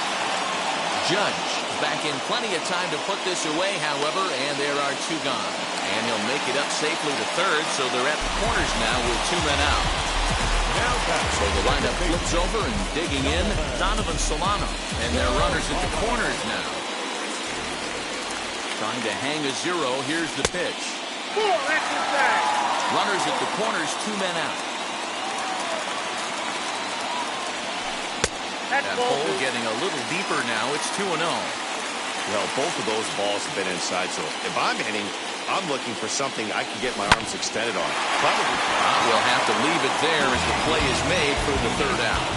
Judge back in plenty of time to put this away, however, and there are 2 gone. And he'll make it up safely to third, so they're at the corners now with 2 men out. So the lineup flips over and digging in, Donovan Solano. And they're runners at the corners now. Trying to hang a 0, here's the pitch. Runners at the corners, 2 men out. That hole getting a little deeper now, it's 2-0. Well, both of those balls have been inside, so if I'm hitting, I'm looking for something I can get my arms extended on. Probably. We'll have to leave it there as the play is made for the 3rd out.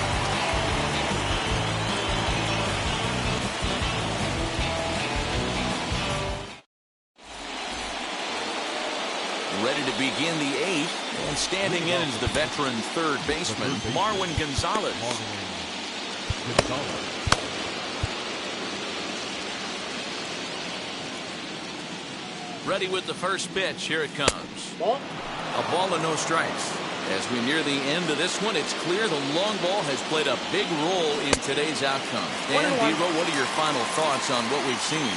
Ready to begin the 8th, and standing in is the veteran 3rd baseman, Marwin Gonzalez. Ready with the first pitch. Here it comes. A ball and no strikes. As we near the end of this one, it's clear the long ball has played a big role in today's outcome. Dan Dero, what are your final thoughts on what we've seen?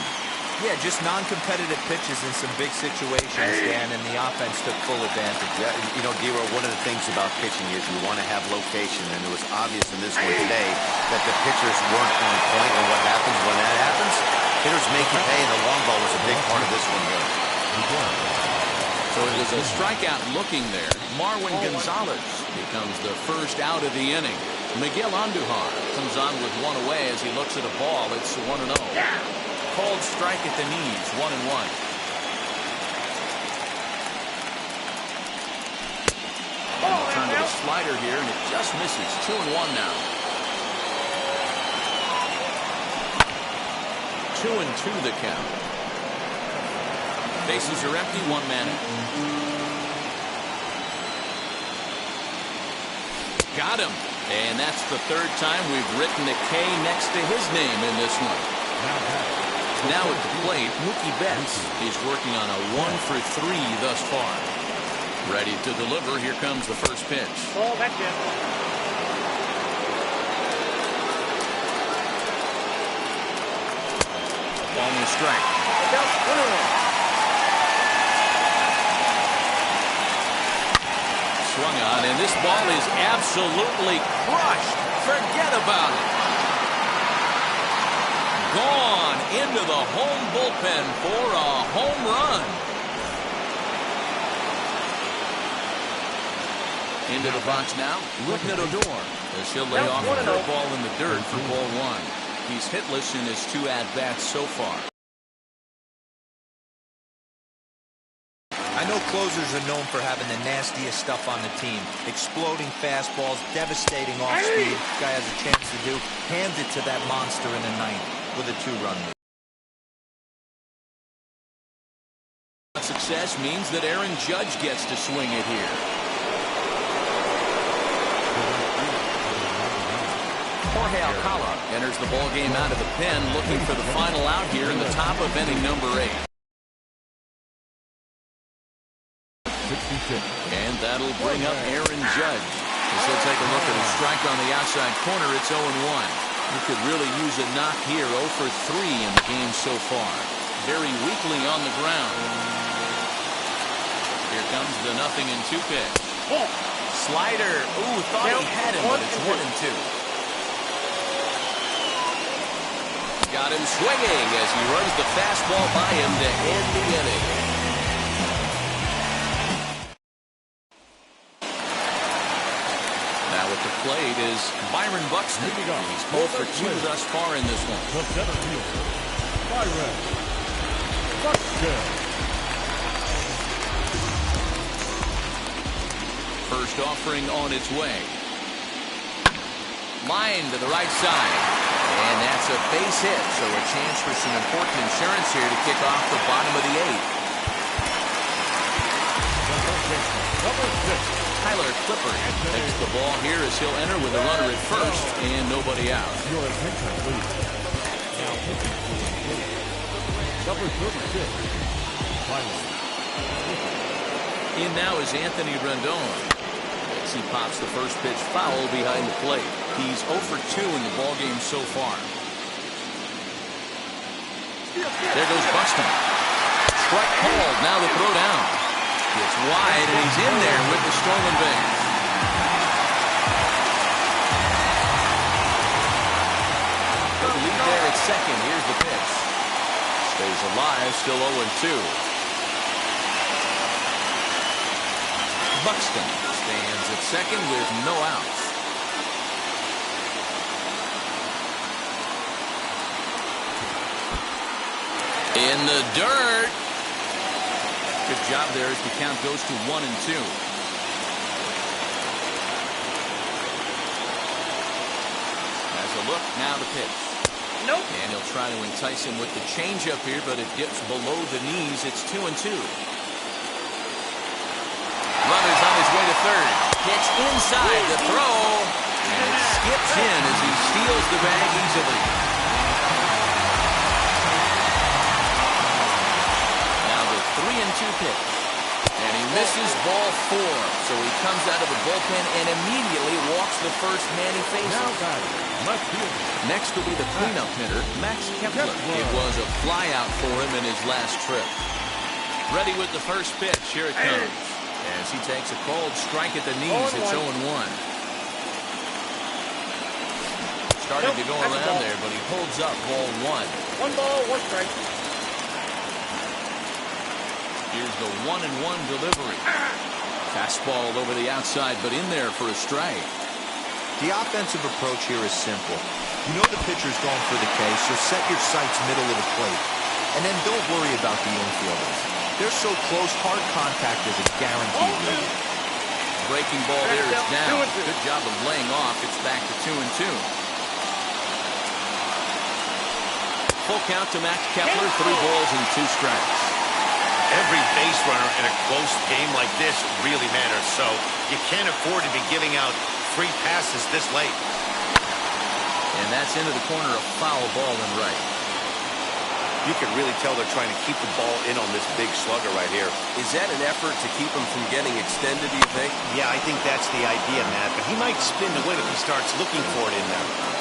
Yeah, just non-competitive pitches in some big situations, Dan, and the offense took full advantage. Yeah, you know, Dero, one of the things about pitching is you want to have location, and it was obvious in this one today that the pitchers weren't on point, and what happens when that happens? Hitters make you pay, and the long ball was a big part of this one here. So it was a strikeout looking there. Marwin Gonzalez becomes the first out of the inning. Miguel Andujar comes on with one away as he looks at a ball. It's 1-0. Called strike at the knees, 1-1. Turn to the slider here, and it just misses. 2-1 now. 2-2 the count. Bases are empty, one man out. Got him. And that's the third time we've written a K next to his name in this one. Now at the plate, Mookie Betts is working on a 1-for-3 thus far. Ready to deliver. Here comes the first pitch. Ball back in. Almost strike. Swung on, and this ball is absolutely crushed. Forget about it. Gone into the home bullpen for a home run. Into the box now, Rougned Odor, as he'll lay off a curveball in the dirt for ball one. He's hitless in his 2 at-bats so far. I know closers are known for having the nastiest stuff on the team. Exploding fastballs, devastating off-speed. Guy has a chance to do. Hand it to that monster in the ninth with a 2-run lead. Success means that Aaron Judge gets to swing it here. Jorge Alcala enters the ball game out of the pen, looking for the final out here in the top of inning number 8. And that'll bring up Aaron Judge. As he'll take a look at a strike on the outside corner, it's 0-1. He could really use a knock here. 0 for 3 in the game so far. Very weakly on the ground. Here comes the 0-2 pitch. Slider. Ooh, thought he had him, but it's 1-2. Got him swinging as he runs the fastball by him to end the inning. Now at the plate is Byron Buxton. He's 0 for 2 thus far in this one. The center fielder, Byron Buxton. First offering on its way. Line to the right side. And that's a base hit, so a chance for some important insurance here to kick off the bottom of the 8th. Tyler Clippard takes the ball here as he'll enter with a runner at first and nobody out. Your attention, please. Now pitching number 36, Byron. In now is Anthony Rendon. As he pops the first pitch foul behind the plate. He's 0 for 2 in the ballgame so far. There goes Buxton. Strike called. Now the throw down. It's wide, and he's in there with the stolen base. Good lead there at second. Here's the pitch. Stays alive. Still 0-2. Buxton stands at second with no outs. In the dirt. Good job there as the count goes to 1-2. Has a look, now the pitch. Nope. And he'll try to entice him with the changeup here, but it dips below the knees. It's 2-2. Runners on his way to third. Pitch inside the throw. And it skips in as he steals the bag easily. Now the 3-2 pitch. And he misses ball 4. So he comes out of the bullpen and immediately walks the first man he faces. Next will be the cleanup hitter, Max Kepler. It was a flyout for him in his last trip. Ready with the first pitch. Here it comes. As he takes a cold strike at the knees, it's 0-1. Started to go around there, but he holds up ball 1. 1 ball, 1 strike. Here's the 1-1 delivery. Fastball over the outside, but in there for a strike. The offensive approach here is simple. You know the pitcher's going for the K, so set your sights middle of the plate. And then don't worry about the infielders. They're so close, hard contact is a guaranteed lead. Breaking ball there is down. Good job of laying off. It's back to 2-2. Full count to Max Kepler, 3 balls and 2 strikes. Every base runner in a close game like this really matters, so you can't afford to be giving out free passes this late. And that's into the corner, a foul ball and right. You can really tell they're trying to keep the ball in on this big slugger right here. Is that an effort to keep him from getting extended, do you think? Yeah, I think that's the idea, Matt, but he might spin to win if he starts looking for it in there.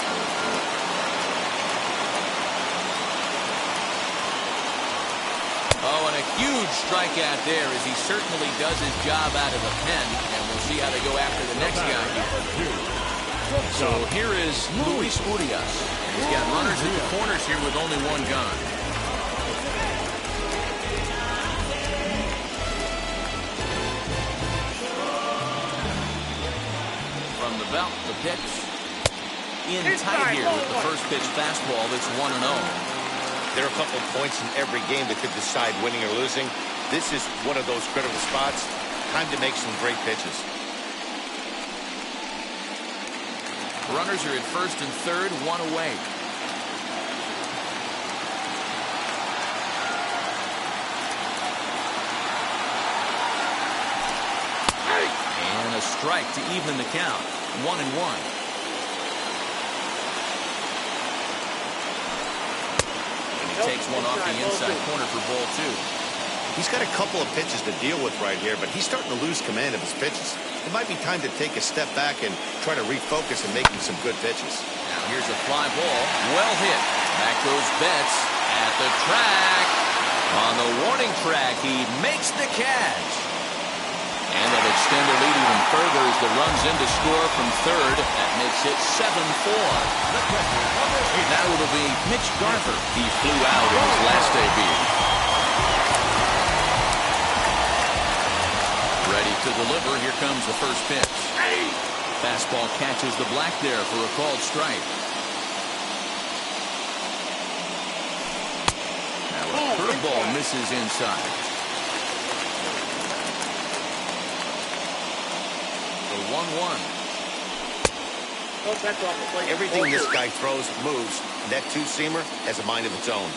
Oh, and a huge strikeout there as he certainly does his job out of the pen, and we'll see how they go after the next guy here. So here is Luis Urias. He's got runners at the corners here with only 1 gone. From the belt, the pitch. In tight here with the first pitch fastball that's 1-0. There are a couple points in every game that could decide winning or losing. This is one of those critical spots. Time to make some great pitches. Runners are at first and third, 1 away. And a strike to even the count. 1-1. Takes one off the inside corner for ball 2. He's got a couple of pitches to deal with right here, but he's starting to lose command of his pitches. It might be time to take a step back and try to refocus and making some good pitches. Now here's a fly ball. Well hit. Back goes Betts at the track. On the warning track, he makes the catch. And they'll extend the lead even further as the runs in to score from third. That makes it 7-4. Now it'll be Mitch Garver. He flew out in his last debut. Ready to deliver. Here comes the first pitch. Fastball catches the black there for a called strike. Now a curveball misses inside. The 1-1. Everything this guy throws moves. That 2-seamer has a mind of its own.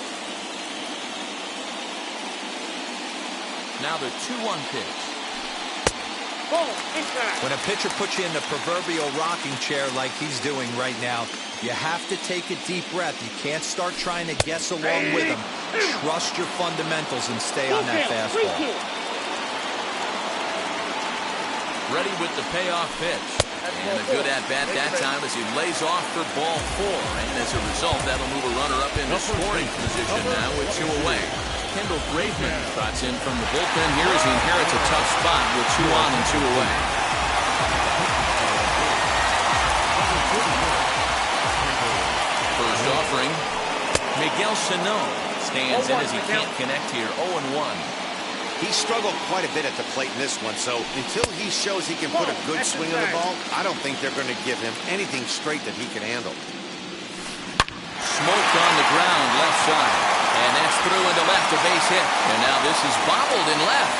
Now the 2-1 pitch. When a pitcher puts you in the proverbial rocking chair like he's doing right now, you have to take a deep breath. You can't start trying to guess along with him. Trust your fundamentals and stay on that fastball. Ready with the payoff pitch. And a good at-bat that time as he lays off for ball 4. And as a result, that'll move a runner up into scoring position now with 2 away. Kendall Graveman trots in from the bullpen here as he inherits a tough spot with 2 on and 2 away. First offering, Miguel Sano stands in as he can't connect here, 0-1. He struggled quite a bit at the plate in this one, so until he shows he can put a good swing on the ball, I don't think they're going to give him anything straight that he can handle. Smoked on the ground, left side. And that's through into left, a base hit. And now this is bobbled in left.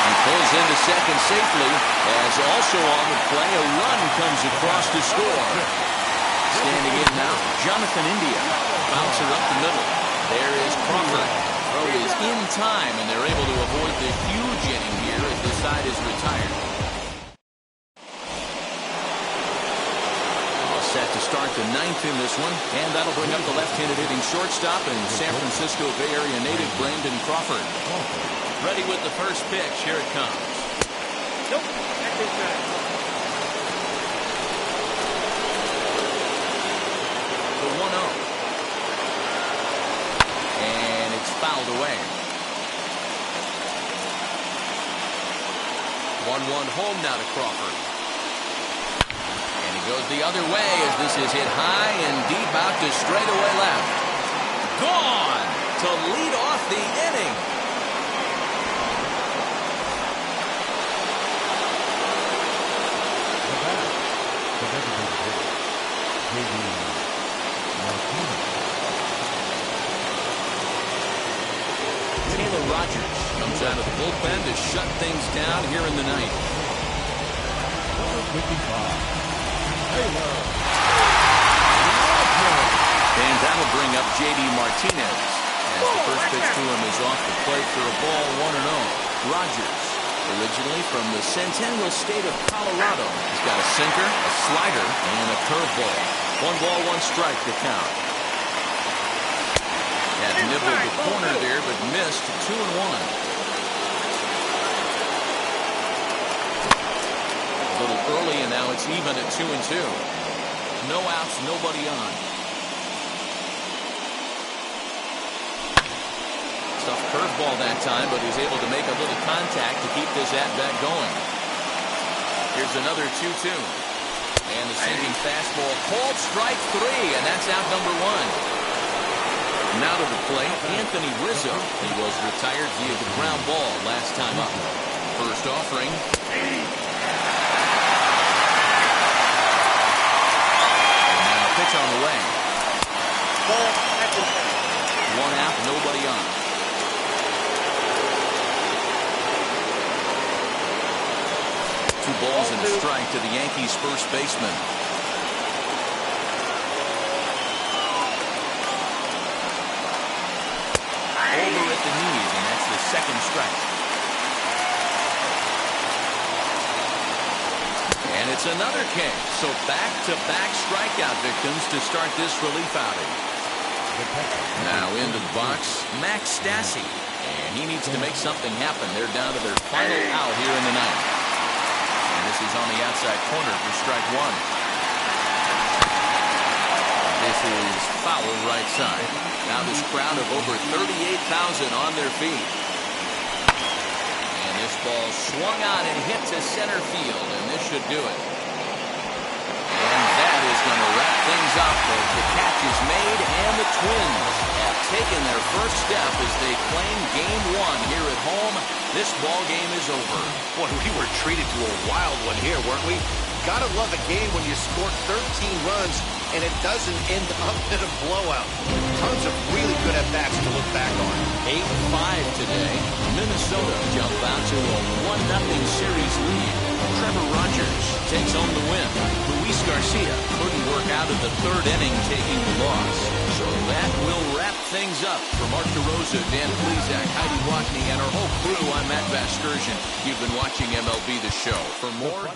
He pulls into second safely, as also on the play, a run comes across to score. Standing in now, Jonathan India. Bouncer up the middle. There is Crawford. Throw is in time, and they're able to avoid the huge inning here as the side is retired. All set to start the 9th in this one, and that'll bring up the left-handed hitting shortstop and San Francisco Bay Area native Brandon Crawford. Ready with the first pitch. Here it comes. Nope, that's inside. The 1-0. And it's fouled away. 1-1 home now to Crawford. And he goes the other way as this is hit high and deep out to straightaway left. Gone to lead off the inning. Taylor Rogers comes out of the bullpen to shut things down here in the ninth. And that'll bring up J.D. Martinez as the first pitch to him is off the plate for a ball, 1-0. Rogers, originally from the Centennial State of Colorado, he's got a sinker, a slider, and a curveball. 1-1 the count. Had nibbled the corner there, but missed. 2-1. A little early, and now it's even at 2-2. No outs, nobody on. Tough curveball that time, but he's able to make a little contact to keep this at-bat going. Here's another 2-2. And the sinking fastball, called strike 3, and that's out number 1. Now to the plate, Anthony Rizzo. He was retired via the ground ball last time up. First offering. And now a pitch on the way. One out, nobody on. Two balls and a strike to the Yankees' first baseman. Over at the knees, and that's the second strike. And it's another K. So back-to-back strikeout victims to start this relief outing. Now into the box, Max Stassi. And he needs to make something happen. They're down to their final out here in the ninth. And this is on the outside corner for strike 1. This is foul right side. Now this crowd of over 38,000 on their feet. And this ball swung on and hit to center field, and this should do it. And that is going to wrap things up as the catch is made, and the Twins have taken their first step as they claim Game 1 here at home. This ball game is over. Boy, we were treated to a wild one here, weren't we? Gotta love a game when you score 13 runs and it doesn't end up in a blowout. Tons of really good at-bats to look back on. 8-5 today. Minnesota jump out to a 1-0 series lead. Trevor Rogers takes home the win. Luis Garcia couldn't work out of the third inning, taking the loss. So that will wrap things up. For Mark DeRosa, Dan Plesac, Heidi Watney, and our whole crew, I'm Matt Vasgersian. You've been watching MLB The Show. For more...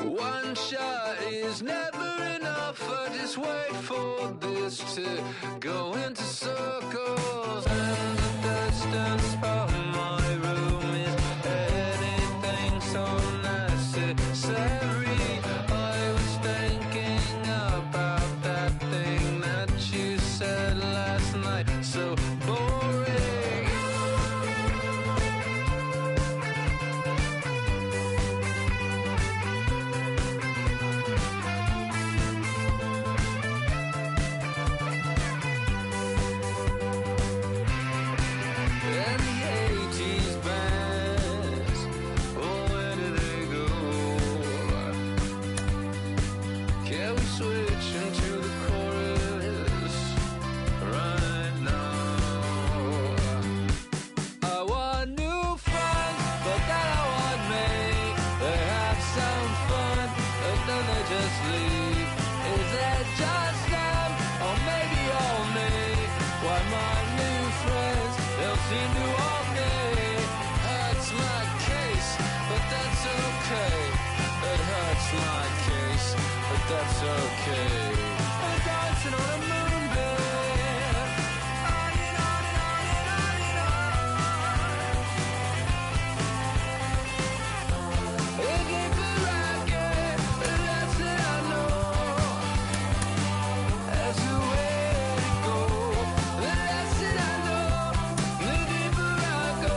One shot is never enough. I just wait for this to go into circles. And the distance from my room is anything so necessary. I was thinking about that thing that you said last night. So boring. we switch into the chorus right now? I want new friends, but then I want me. They have some fun, but then they just leave. Is it just them, or maybe all me? Why my new friends don't seem to want me? Hurts my case, but that's okay. It hurts my case, but that's okay. I'm dancing on a moonbeam, on and on and on and on and on. The deeper I get, the less that I know. That's the way to go. The less that I know, the deeper I go.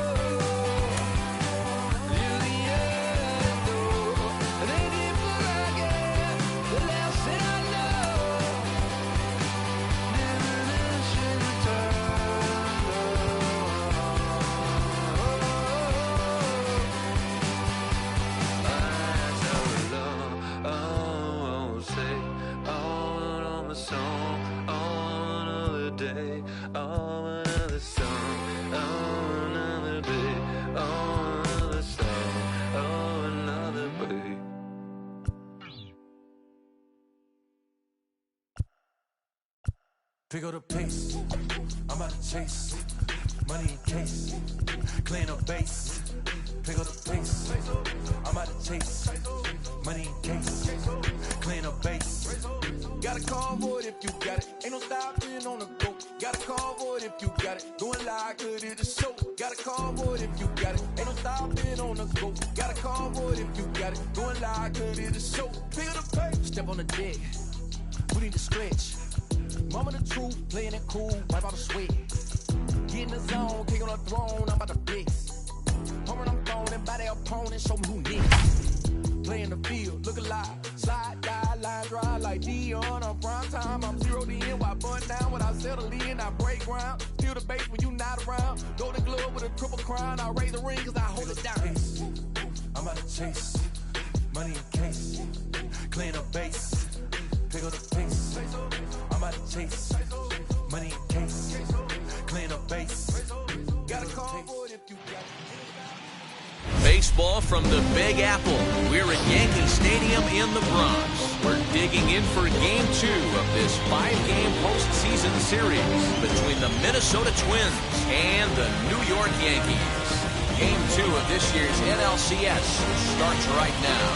To the end, though. The deeper I get, the less that I know. Never this should return. Say on my song, on another day, on another song, on another day, on another song, on another day. Pick up the pace, I'm out to chase. Money in case, clean up base. Pick up the pace, I'm out to chase. Money in case, clean up base. Got a convoy if you got it. Ain't no stopping on the go. Got a convoy if you got it. Going live, good at the show. Got a convoy if you got it. Ain't no stopping on the go. Got a convoy if you got it. Going live, good at the show. Pick up the pace, step on the deck. We need to stretch. Mama the truth, playing it cool, wipe out the sweat. Get in the zone, king on the throne, I'm about to flex. Home I'm throwing by their opponent, show me who next. Play in the field, look alive. Slide, die, line drive like Dion on prime time. I'm 0 to end, while bun down when I settle in, I break ground. Steal the base when you not around. Golden glove with a triple crown, I raise the ring cause I hold it down. I'm out to chase, money in case, clean up base. Pick up the pace, I'm out to chase. Money in case, clean up base. Got a convoy if you got it. Baseball from the Big Apple. We're at Yankee Stadium in the Bronx. We're digging in for Game 2 of this 5-game postseason series between the Minnesota Twins and the New York Yankees. Game 2 of this year's NLCS starts right now.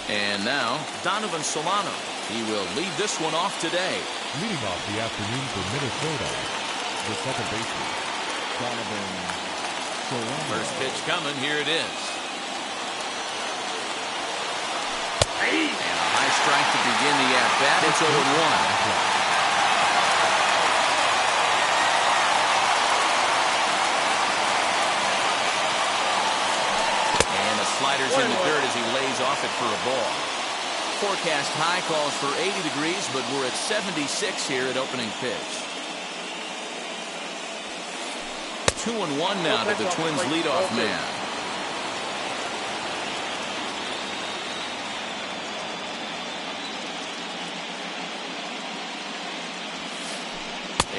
And now, Donovan Solano. He will lead this one off today. Leading off the afternoon for Minnesota, the second baseman, Donovan Solano. First pitch coming. Here it is. And a high strike to begin the at-bat. It's 0-1. Sliders in the dirt as he lays off it for a ball. Forecast high calls for 80 degrees, but we're at 76 here at opening pitch. 2-1 now to the Twins' leadoff man.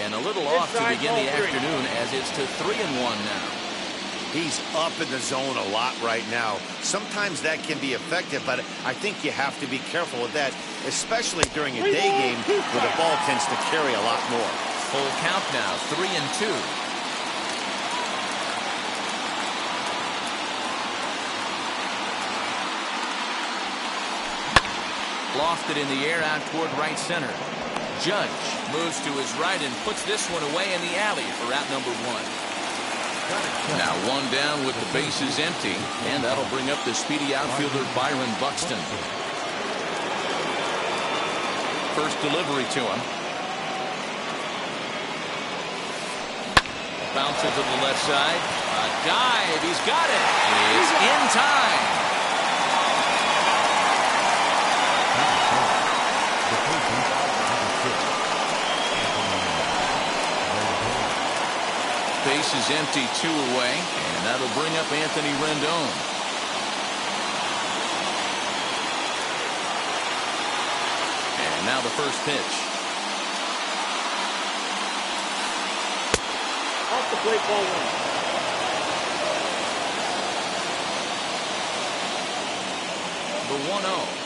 And a little off to begin the afternoon as it's to 3-1 now. He's up in the zone a lot right now. Sometimes that can be effective, but I think you have to be careful with that, especially during a day game where the ball tends to carry a lot more. Full count now, 3-2. Lofted in the air out toward right center. Judge moves to his right and puts this one away in the alley for out number 1. Now one down with the bases empty, and that'll bring up the speedy outfielder Byron Buxton. First delivery to him. Bouncer to the left side. A dive. He's got it. It's in time. base is empty, 2 away, and that'll bring up Anthony Rendon. And now the first pitch. Off the plate, ball 1. The 1-0.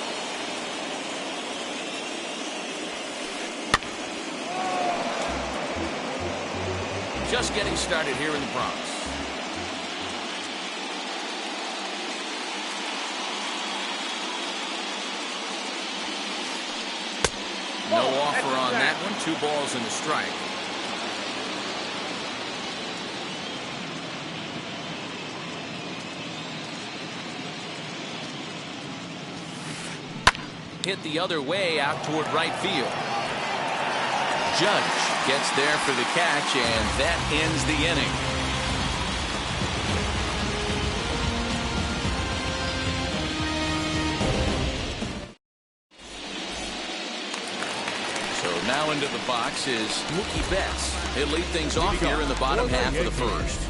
Just getting started here in the Bronx. No offer on that one. 2 balls and a strike. Hit the other way out toward right field. Judge gets there for the catch, and that ends the inning. So now into the box is Mookie Betts. He'll lead things off here in the bottom half of the first.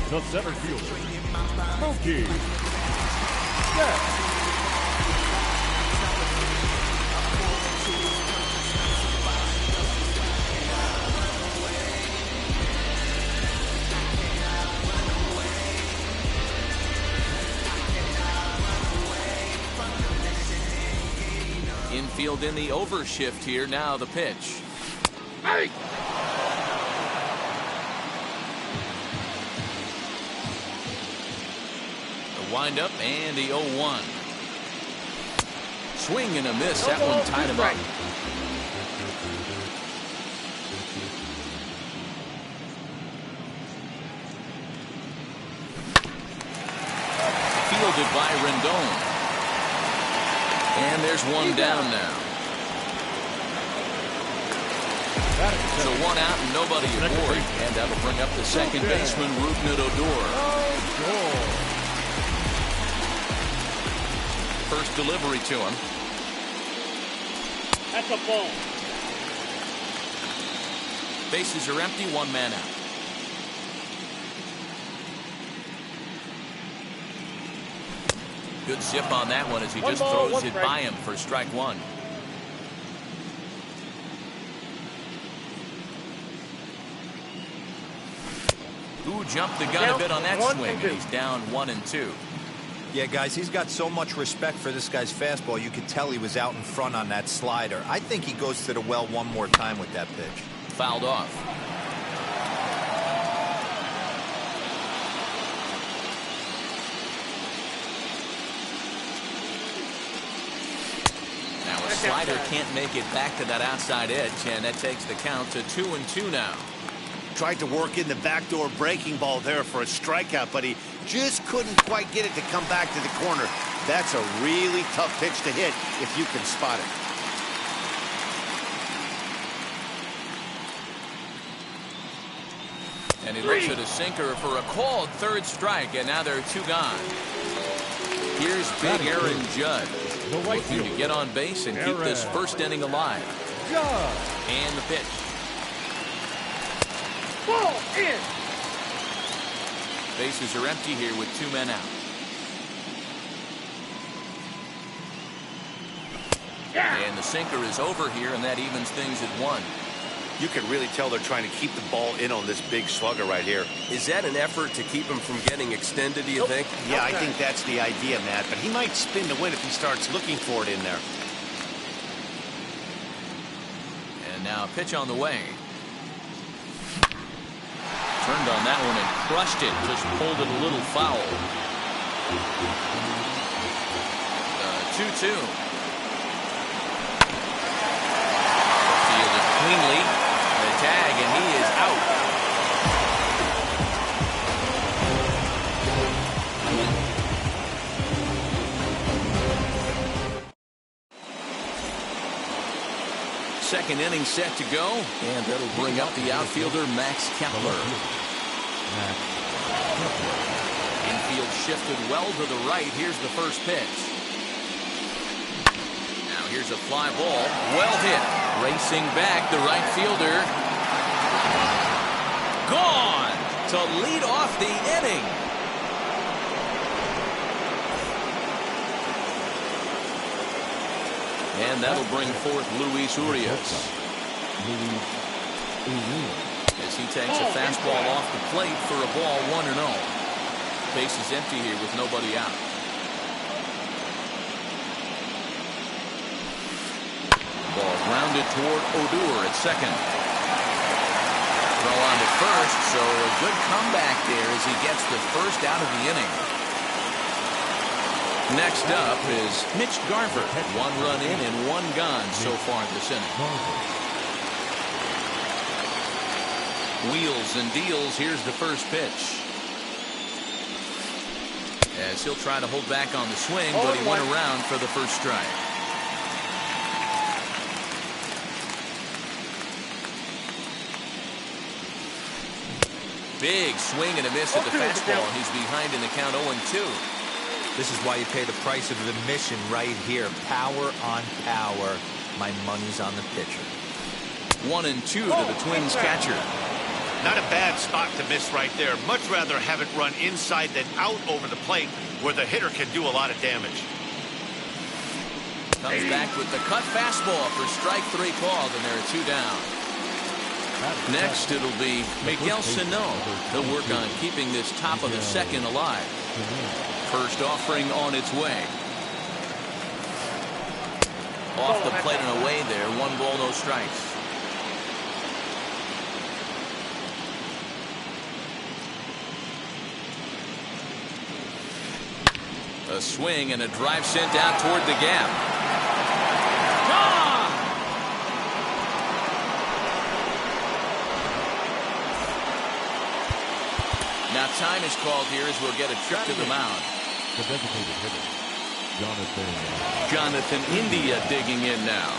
The center fielder, Mookie Betts. Infield in the overshift here. Now the pitch. Hey! The windup and the 0-1. Swing and a miss. That one tied him up. Fielded by Rendon. And there's one down now. So 1 out and nobody aboard. And that'll bring up the second baseman, Rougned Odor. First delivery to him. That's a ball. Bases are empty, 1 man out. Good zip on that one as he just throws it by him for strike 1. Ooh, jumped the gun a bit on that swing, and he's down 1-2. Yeah, guys, he's got so much respect for this guy's fastball. You could tell he was out in front on that slider. I think he goes to the well one more time with that pitch. Fouled off. Now a slider can't make it back to that outside edge, and that takes the count to 2-2 now. Tried to work in the backdoor breaking ball there for a strikeout, but he just couldn't quite get it to come back to the corner. That's a really tough pitch to hit if you can spot it. And he looks at a sinker for a called third strike, and now there are 2 gone. Here's big Aaron Judge, looking to get on base and keep this first inning alive. And the pitch. Ball in. Bases are empty here with 2 men out. And the sinker is over here, and that evens things at 1. You can really tell they're trying to keep the ball in on this big slugger right here. Is that an effort to keep him from getting extended, do you think? Yeah, I think that's the idea, Matt. But he might spin to win if he starts looking for it in there. And now a pitch on the way. Turned on that one and crushed it. Just pulled it a little foul. 2-2. Fielded cleanly. The tag, and he is out. Second inning set to go, and that'll bring up the outfielder Max Kepler. Infield shifted well to the right. Here's the first pitch. Now here's a fly ball. Well hit. Racing back, the right fielder. Gone. to lead off the inning. And that'll bring forth Luis Urias as he takes a fastball off the plate for a ball 1-0. Base is empty here with nobody out. Ball grounded toward Odor at second. Throw on to first, so a good comeback there as he gets the first out of the inning. Next up is Mitch Garver. 1 run in and 1 gone so far this inning. Wheels and deals. Here's the first pitch. As he'll try to hold back on the swing, but he went around for the first strike. Big swing and a miss at the fastball. He's behind in the count 0-2. This is why you pay the price of admission right here. Power on power. My money's on the pitcher. 1-2 to the Twins catcher. Not a bad spot to miss right there. Much rather have it run inside than out over the plate where the hitter can do a lot of damage. Comes back with the cut fastball for strike 3 called, and there are 2 down. Next, it'll be Miguel Sano. He'll work on keeping this top of the second alive. First offering on its way. Off the plate and away there. 1 ball, no strikes. A swing and a drive sent out toward the gap. Gone! Now time is called here as we'll get a trip to the mound. The designated hitter, Jonathan India digging in now.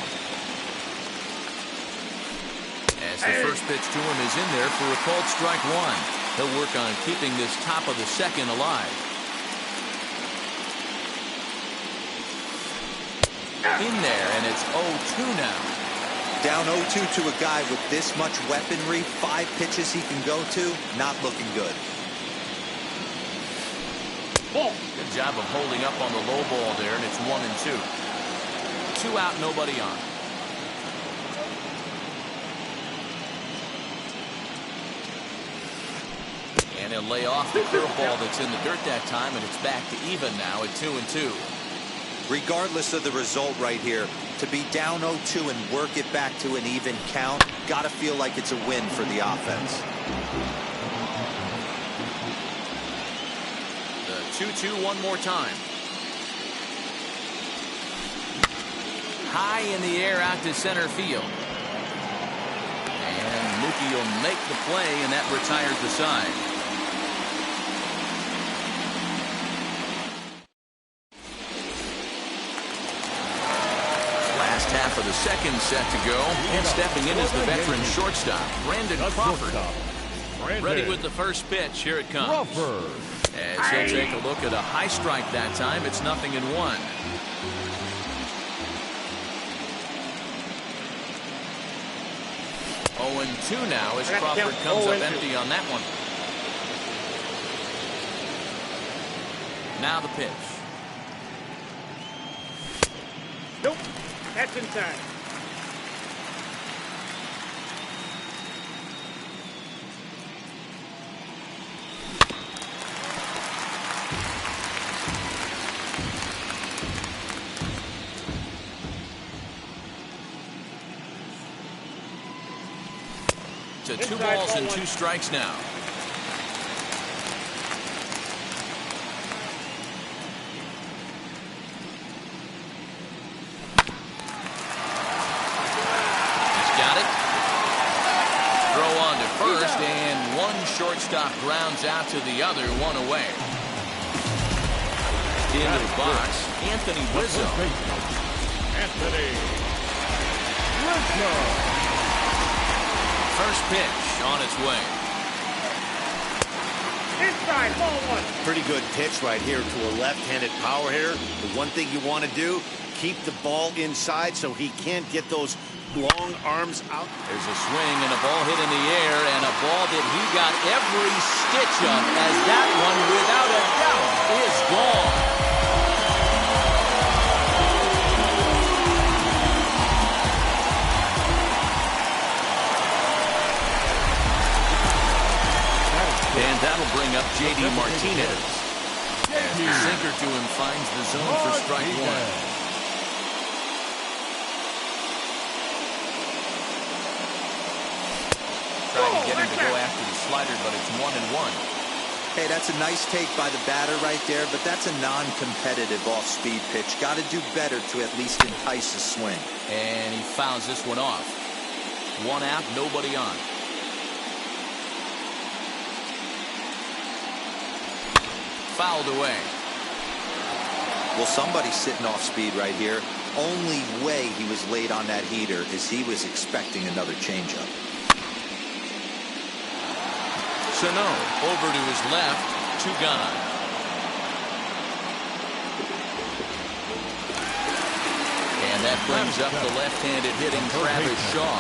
As the first pitch to him is in there for a called strike 1. He'll work on keeping this top of the second alive. In there, and it's 0-2 now. Down 0-2 to a guy with this much weaponry, 5 pitches he can go to, not looking good. Good job of holding up on the low ball there, and it's 1-2. 2 out, nobody on. And he'll lay off the curveball that's in the dirt that time, and it's back to even now at 2-2. Regardless of the result right here, to be down 0-2 and work it back to an even count, gotta feel like it's a win for the offense. The 2-2 one more time. High in the air out to center field. And Mookie will make the play, and that retires the side. Half of the second set to go, and stepping in is the veteran shortstop, Brandon Crawford. Ready with the first pitch. Here it comes. As he'll take a look at a high strike that time, it's 0-1. Oh, and 2 now as Crawford comes up empty on that one. Now the pitch. Nope. That's inside. To 2 balls and 2 strikes now. Shortstop grounds out to the other, 1 away. Into the box, Anthony Rizzo. First pitch on its way. Inside, ball 1. Pretty good pitch right here to a left-handed power hitter. The one thing you want to do, keep the ball inside so he can't get those long arms out. There's a swing and a ball hit in the air, and a ball that he got every stitch of, as that one, without a doubt, is gone. And that'll bring up J.D. Martinez. As the sinker to him finds the zone for strike one. Trying to get him to go after the slider, but it's 1-1. Hey, that's a nice take by the batter right there, but that's a non-competitive off-speed pitch. Got to do better to at least entice a swing. And he fouls this one off. One out, nobody on. Fouled away. Well, somebody's sitting off speed right here. Only way he was late on that heater is he was expecting another changeup. Sano over to his left, 2 gone. And that brings up the left-handed hitting Travis Shaw.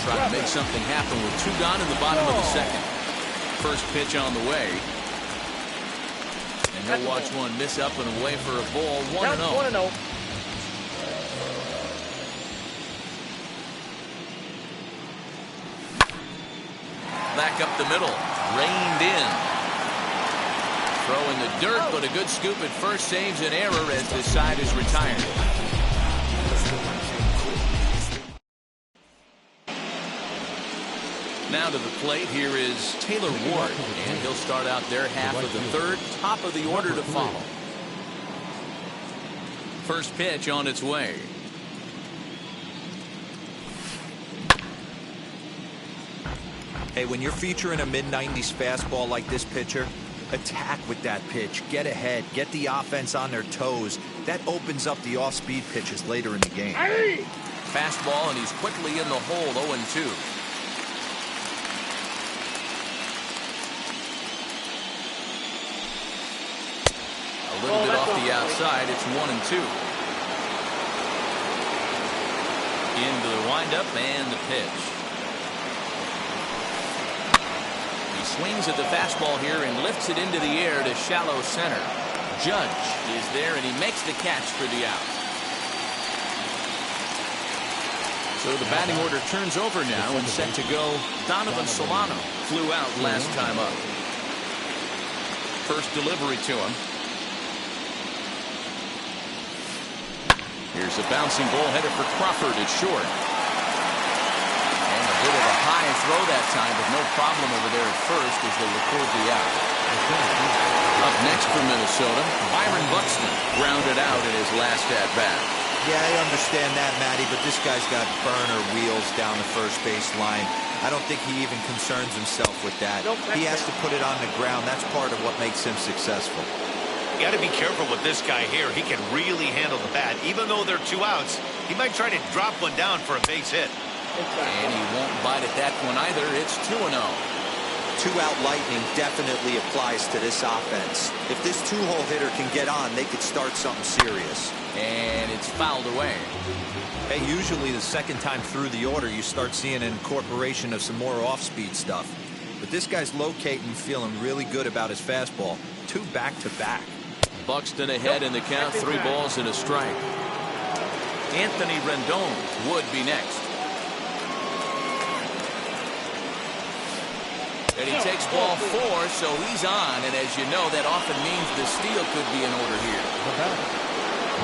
Trying to make something happen with 2 gone in the bottom of the second. First pitch on the way. And he'll watch one miss up and away for a ball. 1-0. Back up the middle. Reined in. Throw in the dirt, but a good scoop at first saves an error as this side is retired. Now to the plate, here is Taylor Ward, and he'll start out their half of the third, top of the order to follow. First pitch on its way. Hey, when you're featuring a mid-90s fastball like this pitcher, attack with that pitch. Get ahead. Get the offense on their toes. That opens up the off-speed pitches later in the game. Fastball, and he's quickly in the hole, 0-2. A little bit off the outside. It's 1-2. Into the windup and the pitch. He swings at the fastball here and lifts it into the air to shallow center. Judge is there, and he makes the catch for the out. So the batting order turns over now and set to go. Donovan Solano flew out last time up. First delivery to him. Here's a bouncing ball headed for Crawford at short. And a bit of a high throw that time, but no problem over there at first as they record the out. Up next for Minnesota, Byron Buxton grounded out in his last at-bat. Yeah, I understand that, Matty, but this guy's got burner wheels down the first base line. I don't think he even concerns himself with that. He has to put it on the ground. That's part of what makes him successful. You got to be careful with this guy here. He can really handle the bat. Even though they're 2 outs, he might try to drop one down for a base hit. And he won't bite at that one either. It's 2-0. 2-out lightning definitely applies to this offense. If this 2-hole hitter can get on, they could start something serious. And it's fouled away. Hey, usually the second time through the order, you start seeing an incorporation of some more off-speed stuff. But this guy's locating, feeling really good about his fastball. 2 back-to-back. Buxton ahead in the count, 3 balls and a strike. Anthony Rendon would be next. And he takes ball 4, so he's on. And as you know, that often means the steal could be in order here.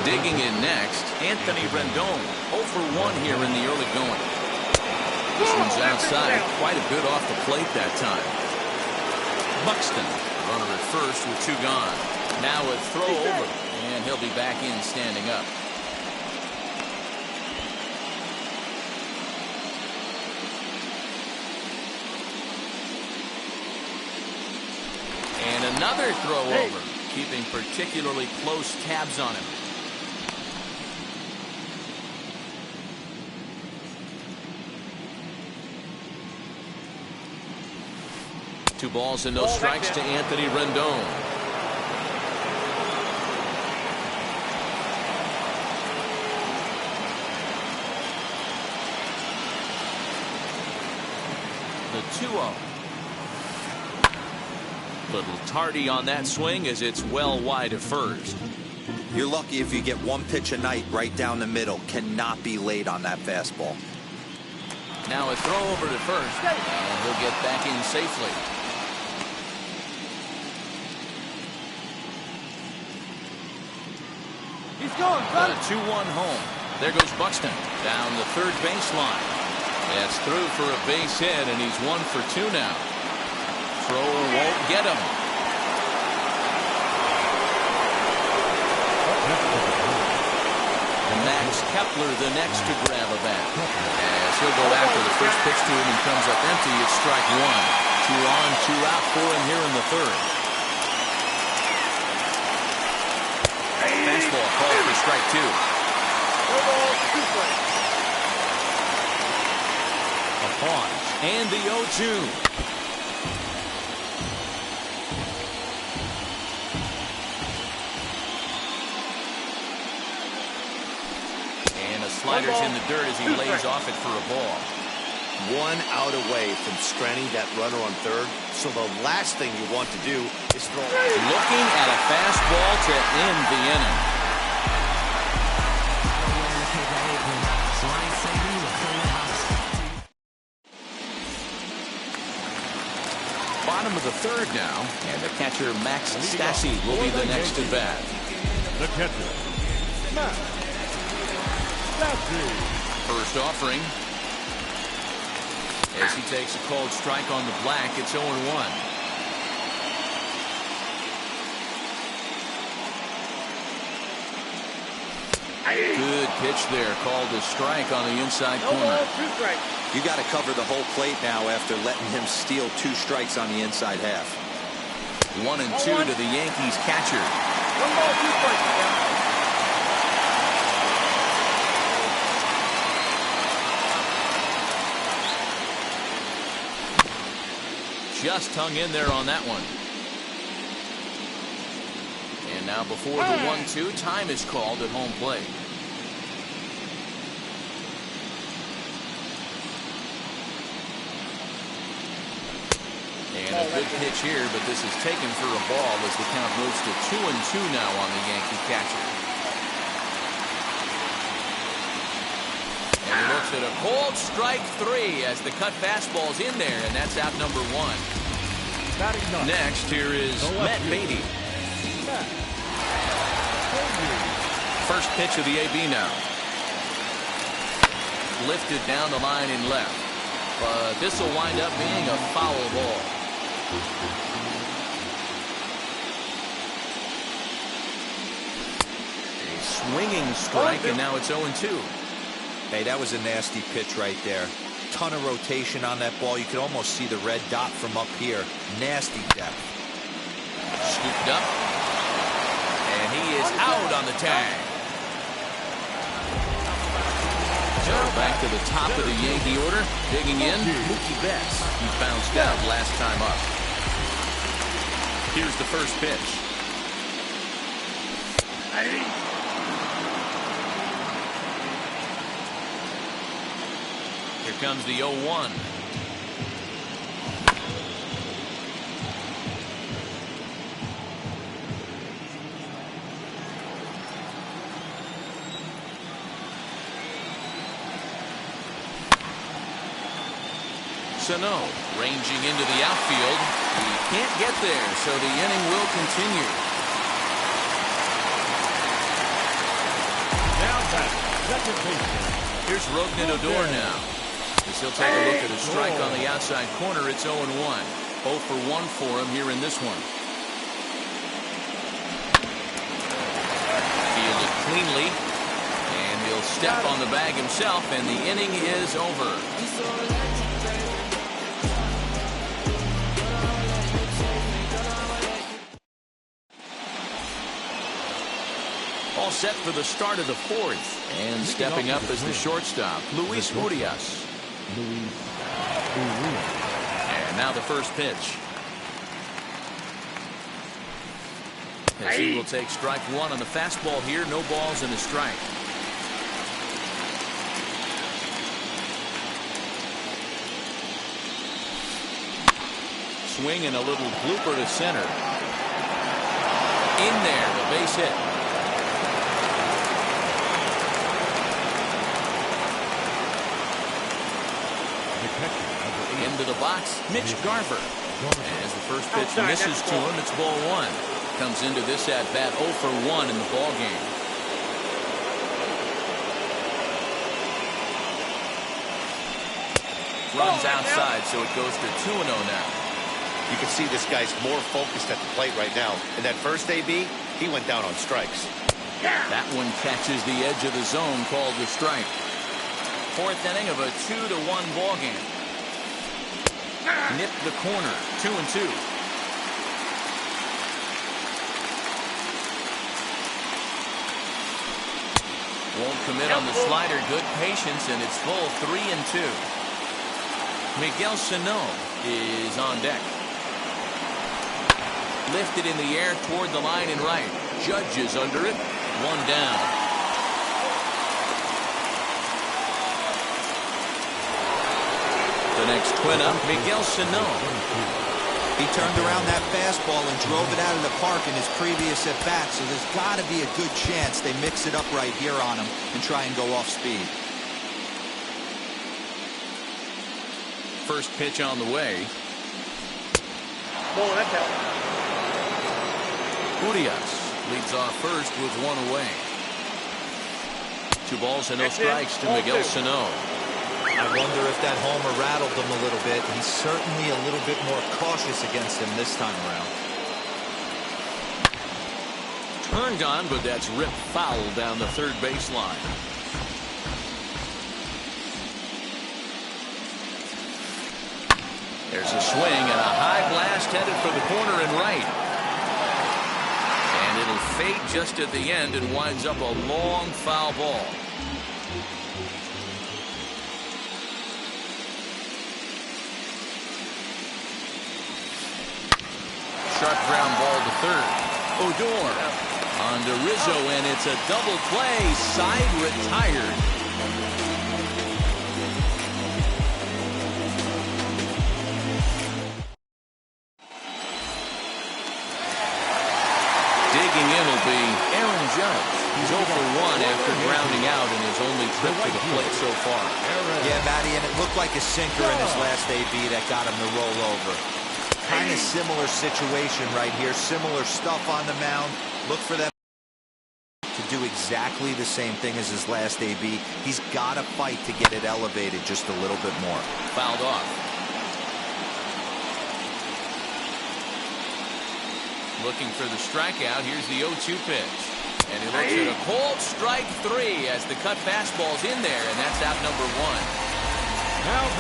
Digging in next, Anthony Rendon, 0 for 1 here in the early going. This one's outside, quite a bit off the plate that time. Buxton, runner at first with 2 gone. Now a throw over, and he'll be back in standing up. And another throw over, keeping particularly close tabs on him. Two balls and no strikes to Anthony Rendon. 2-0. Little tardy on that swing as it's well wide of first. You're lucky if you get one pitch a night right down the middle. Cannot be late on that fastball. Now a throw over to first, and he'll get back in safely. He's going, son. A 2-1 home. There goes Buxton down the third baseline. That's through for a base hit, and he's 1 for 2 now. Thrower won't get him. Max Kepler the next to grab a bat. As he'll go after the first pitch to him and comes up empty. It's strike 1. 2 on, 2 out for him here in the third. Fastball called for strike 2. A pause and the 0-2. Sliders in the dirt as he lays off it for a ball. 1 out away from stranding that runner on third. So the last thing you want to do is throw. Looking at a fastball to end the inning. Bottom of the third now, and the catcher Max Stassi will be the next at bat. The catcher, Max. First offering. As he takes a called strike on the black, it's 0-1. Good pitch there, called a strike on the inside corner. You got to cover the whole plate now after letting him steal 2 strikes on the inside half. 1-2 to the Yankees catcher. 1 ball, 2 strikes. Just hung in there on that one. And now before the 1-2, time is called at home plate. And a good pitch here, but this is taken for a ball as the count moves to 2-2 now on the Yankee catcher. And he looks at a cold strike 3 as the cut fastball's in there, and that's out number 1. Next, here is Matt Beatty. First pitch of the AB now. Lifted down the line in left. But this will wind up being a foul ball. A swinging strike, and now it's 0-2. Hey, that was a nasty pitch right there. Ton of rotation on that ball. You could almost see the red dot from up here. Nasty depth. Scooped up. And he is out on the tag. So back to the top of the Yankee order. Digging in, Mookie Betts. He bounced out last time up. Here's the first pitch. Here comes the 0-1. Sano ranging into the outfield. He can't get there, so the inning will continue. Now back, second baseman. Here's Rougned Odor now. As he'll take a look at a strike on the outside corner, it's 0-1. 0 for 1 for him here in this one. Fielded cleanly, and he'll step on the bag himself, and the inning is over. All set for the start of the fourth. And stepping up is the shortstop, Luis Urias. And now the first pitch. As he will take strike 1 on the fastball here. No balls and a strike. swing and a little blooper to center. In there, the base hit. Into the box, Mitch Garver. As the first pitch misses to him, it's ball one. Comes into this at-bat 0 for 1 in the ball game. Runs outside, so it goes to 2-0 now. You can see this guy's more focused at the plate right now. In that first AB, he went down on strikes. That one catches the edge of the zone, called the strike. Fourth inning of a 2-1 ball game. Nipped the corner, 2-2. Won't commit on the slider. Good patience, and it's full 3-2. Miguel Sano is on deck. Lifted in the air toward the line and right. Judge is under it. 1 down. The next twin up, Miguel Sano. He turned around that fastball and drove it out of the park in his previous at-bat, so there's got to be a good chance they mix it up right here on him and try and go off speed. First pitch on the way. Urias leads off first with 1 away. 2 balls and no strikes to Miguel Sano. I wonder if that homer rattled him a little bit. He's certainly a little bit more cautious against him this time around. Turned on, but that's ripped foul down the third baseline. There's a swing and a high blast headed for the corner and right. And it'll fade just at the end and winds up a long foul ball. Sharp ground ball to third. Odor on to Rizzo, and it's a double play. Side retired. Digging in will be Aaron Judge. He's 0 for 1 after grounding out in his only trip to the plate so far. Yeah, Matty, and it looked like a sinker in his last AB that got him to roll over. Kind of similar situation right here. Similar stuff on the mound. Look for them to do exactly the same thing as his last AB. He's got to fight to get it elevated just a little bit more. Fouled off. Looking for the strikeout. Here's the 0-2 pitch. And he looks at a cold strike 3 as the cut fastball's in there, and that's out number 1.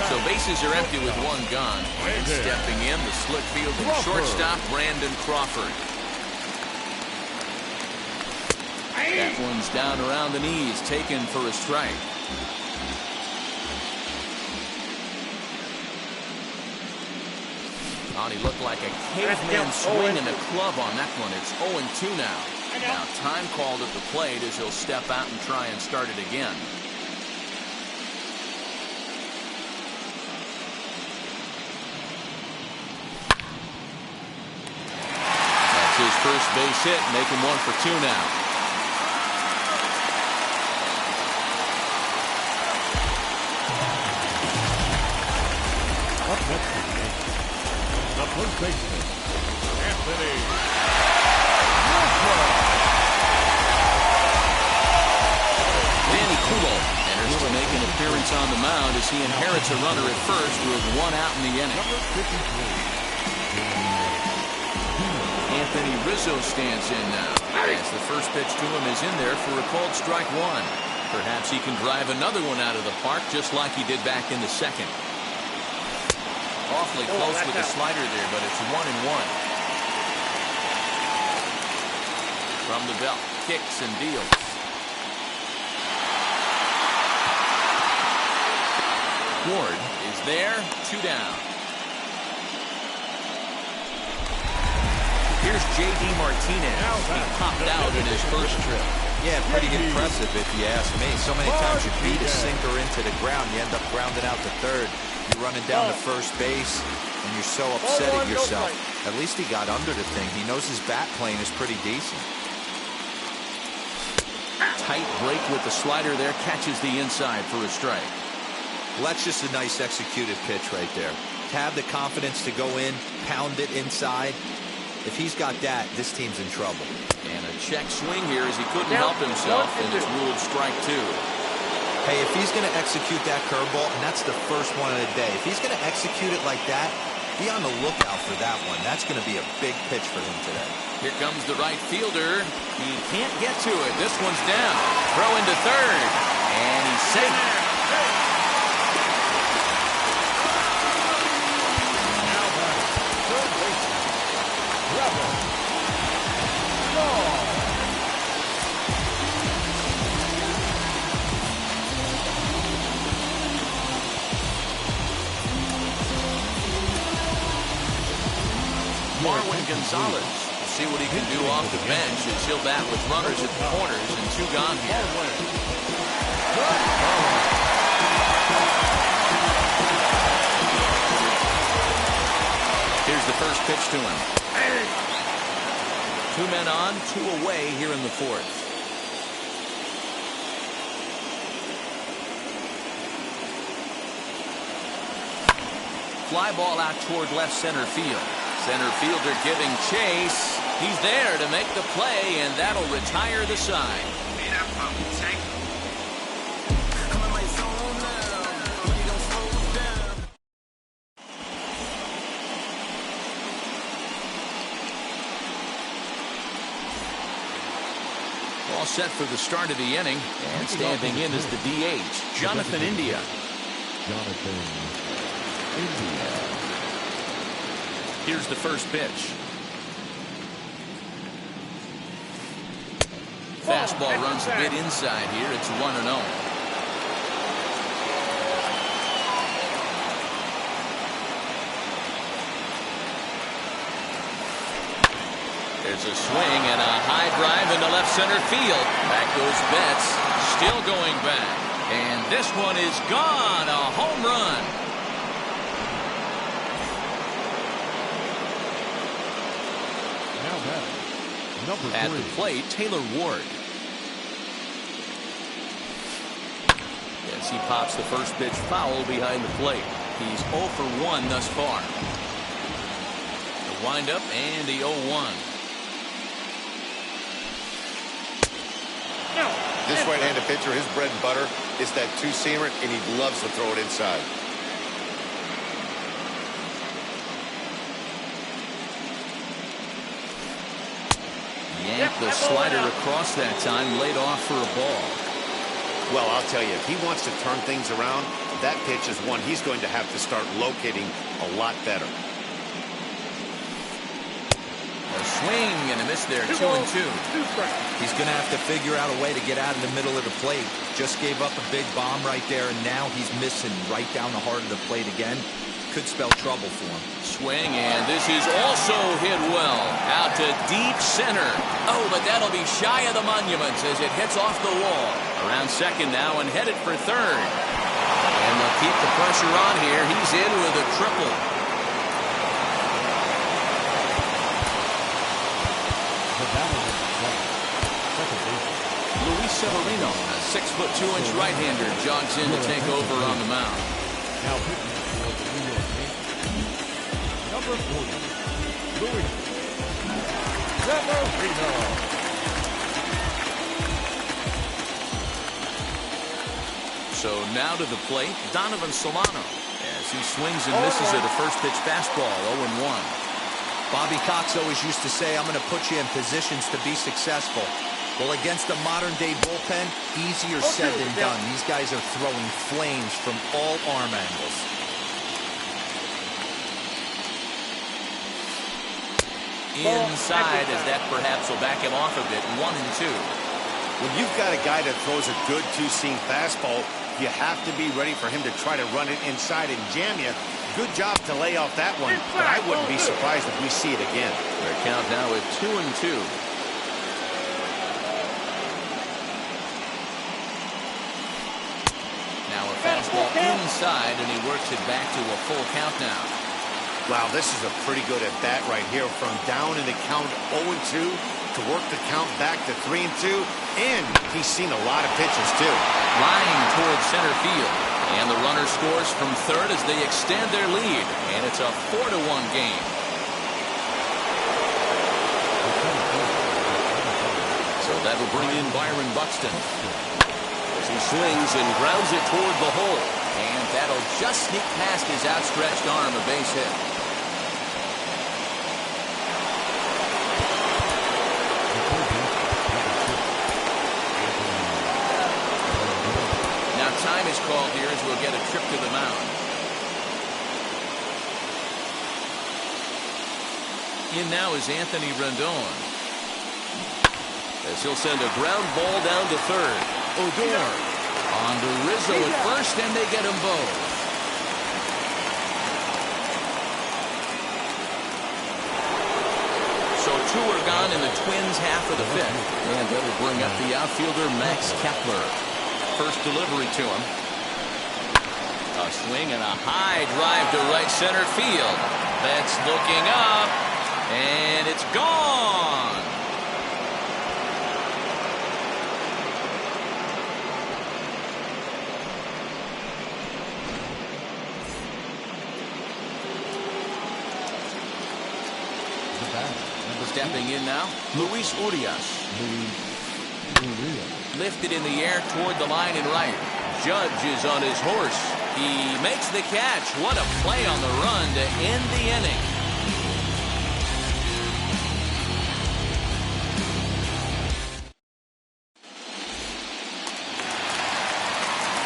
So bases are empty with 1 gone. And stepping in, the slick fielding shortstop, Brandon Crawford. That one's down around the knees, taken for a strike. He looked like a caveman swing and a club on that one. It's 0-2 now. Now time called at the plate as he'll step out and try and start it again. That's his first base hit, making 1 for 2 now. Up next is the first baseman, Anthony. Danny Kulo enters to make an appearance on the mound as he inherits a runner at first with 1 out in the inning. Anthony Rizzo stands in now as the first pitch to him is in there for a called strike 1. Perhaps he can drive another one out of the park just like he did back in the second. Awfully close with the slider there, but it's 1-1. From the belt, kicks and deals. Ward is there, 2 down. Here's J.D. Martinez. He popped out in his first trip. Yeah, pretty impressive if you ask me. So many times you beat a sinker into the ground, you end up grounding out to third. You're running down to first base. and you're so upset at yourself. At least he got under the thing. He knows his bat plane is pretty decent. Tight break with the slider there, catches the inside for a strike. Well, that's just a nice executed pitch right there. To have the confidence to go in, pound it inside. If he's got that, this team's in trouble. And a check swing here as he couldn't help himself, and it's ruled strike 2. Hey, if he's going to execute that curveball, and that's the first one of the day, if he's going to execute it like that, be on the lookout for that one. That's going to be a big pitch for him today. Here comes the right fielder. He can't get to it. This one's down. Throw into third. And he's safe. Now back, third baseman, Trevor Shaw. Marwin Gonzalez. See what he can do off the bench as he'll bat with runners at the corners and 2 gone here. Here's the first pitch to him. 2 men on, 2 away here in the 4th. Fly ball out toward left center field. Center fielder giving chase. He's there to make the play, and that'll retire the side. All set for the start of the inning, and standing in is the DH, Jonathan India. Here's the first pitch. Fastball runs a bit inside here. It's 1-0. There's a swing and a high drive into left center field. Back goes Betts, still going back. And this one is gone, a home run. At the plate, Taylor Ward. As he pops the first pitch foul behind the plate. He's 0 for 1 thus far. The windup and the 0-1. This right-handed pitcher, his bread and butter is that two-seamer, and he loves to throw it inside. Yanked the slider across that time, laid off for a ball. Well, I'll tell you, if he wants to turn things around, that pitch is one he's going to have to start locating a lot better. A swing and a miss there, 2-2. He's going to have to figure out a way to get out of the middle of the plate. Just gave up a big bomb right there, and now he's missing right down the heart of the plate again. Could spell trouble for him. Swing, and this is also hit well. Out to deep center. Oh, but that'll be shy of the monuments as it hits off the wall. Around second now and headed for third. And they'll keep the pressure on here. He's in with a triple. Luis Severino, a 6'2" right-hander, jogs in to take over on the mound. Now pitching for the New York Yankees, number 40, Luis Severino. So now to the plate, Donovan Solano, as he swings and misses at a first pitch fastball, 0-1. Bobby Cox always used to say, I'm going to put you in positions to be successful. Well, against a modern-day bullpen, easier said than done. These guys are throwing flames from all arm angles. Inside, as that perhaps will back him off a bit, 1-2. When you've got a guy that throws a good two-seam fastball, you have to be ready for him to try to run it inside and jam you. Good job to lay off that one, but I wouldn't be surprised if we see it again. Their count now at 2-2. Now a fastball inside, and he works it back to a full count now. Wow, this is a pretty good at-bat right here. From down in the count 0-2 to work the count back to 3-2. And he's seen a lot of pitches, too. Line towards center field. And the runner scores from third as they extend their lead. And it's a 4-1 game. So that'll bring in Byron Buxton. As he swings and grounds it toward the hole. And that'll just sneak past his outstretched arm, a base hit. Now time is called here as we'll get a trip to the mound. In now is Anthony Rendon. As he'll send a ground ball down to third. Odor on to Rizzo at first, and they get them both. So two are gone in the Twins' half of the fifth. And that'll bring up the outfielder Max Kepler. First delivery to him. A swing and a high drive to right center field. That's looking up, and it's gone. Stepping in now, Luis Urias. Lifted in the air toward the line and right. Judge is on his horse. He makes the catch. What a play on the run to end the inning.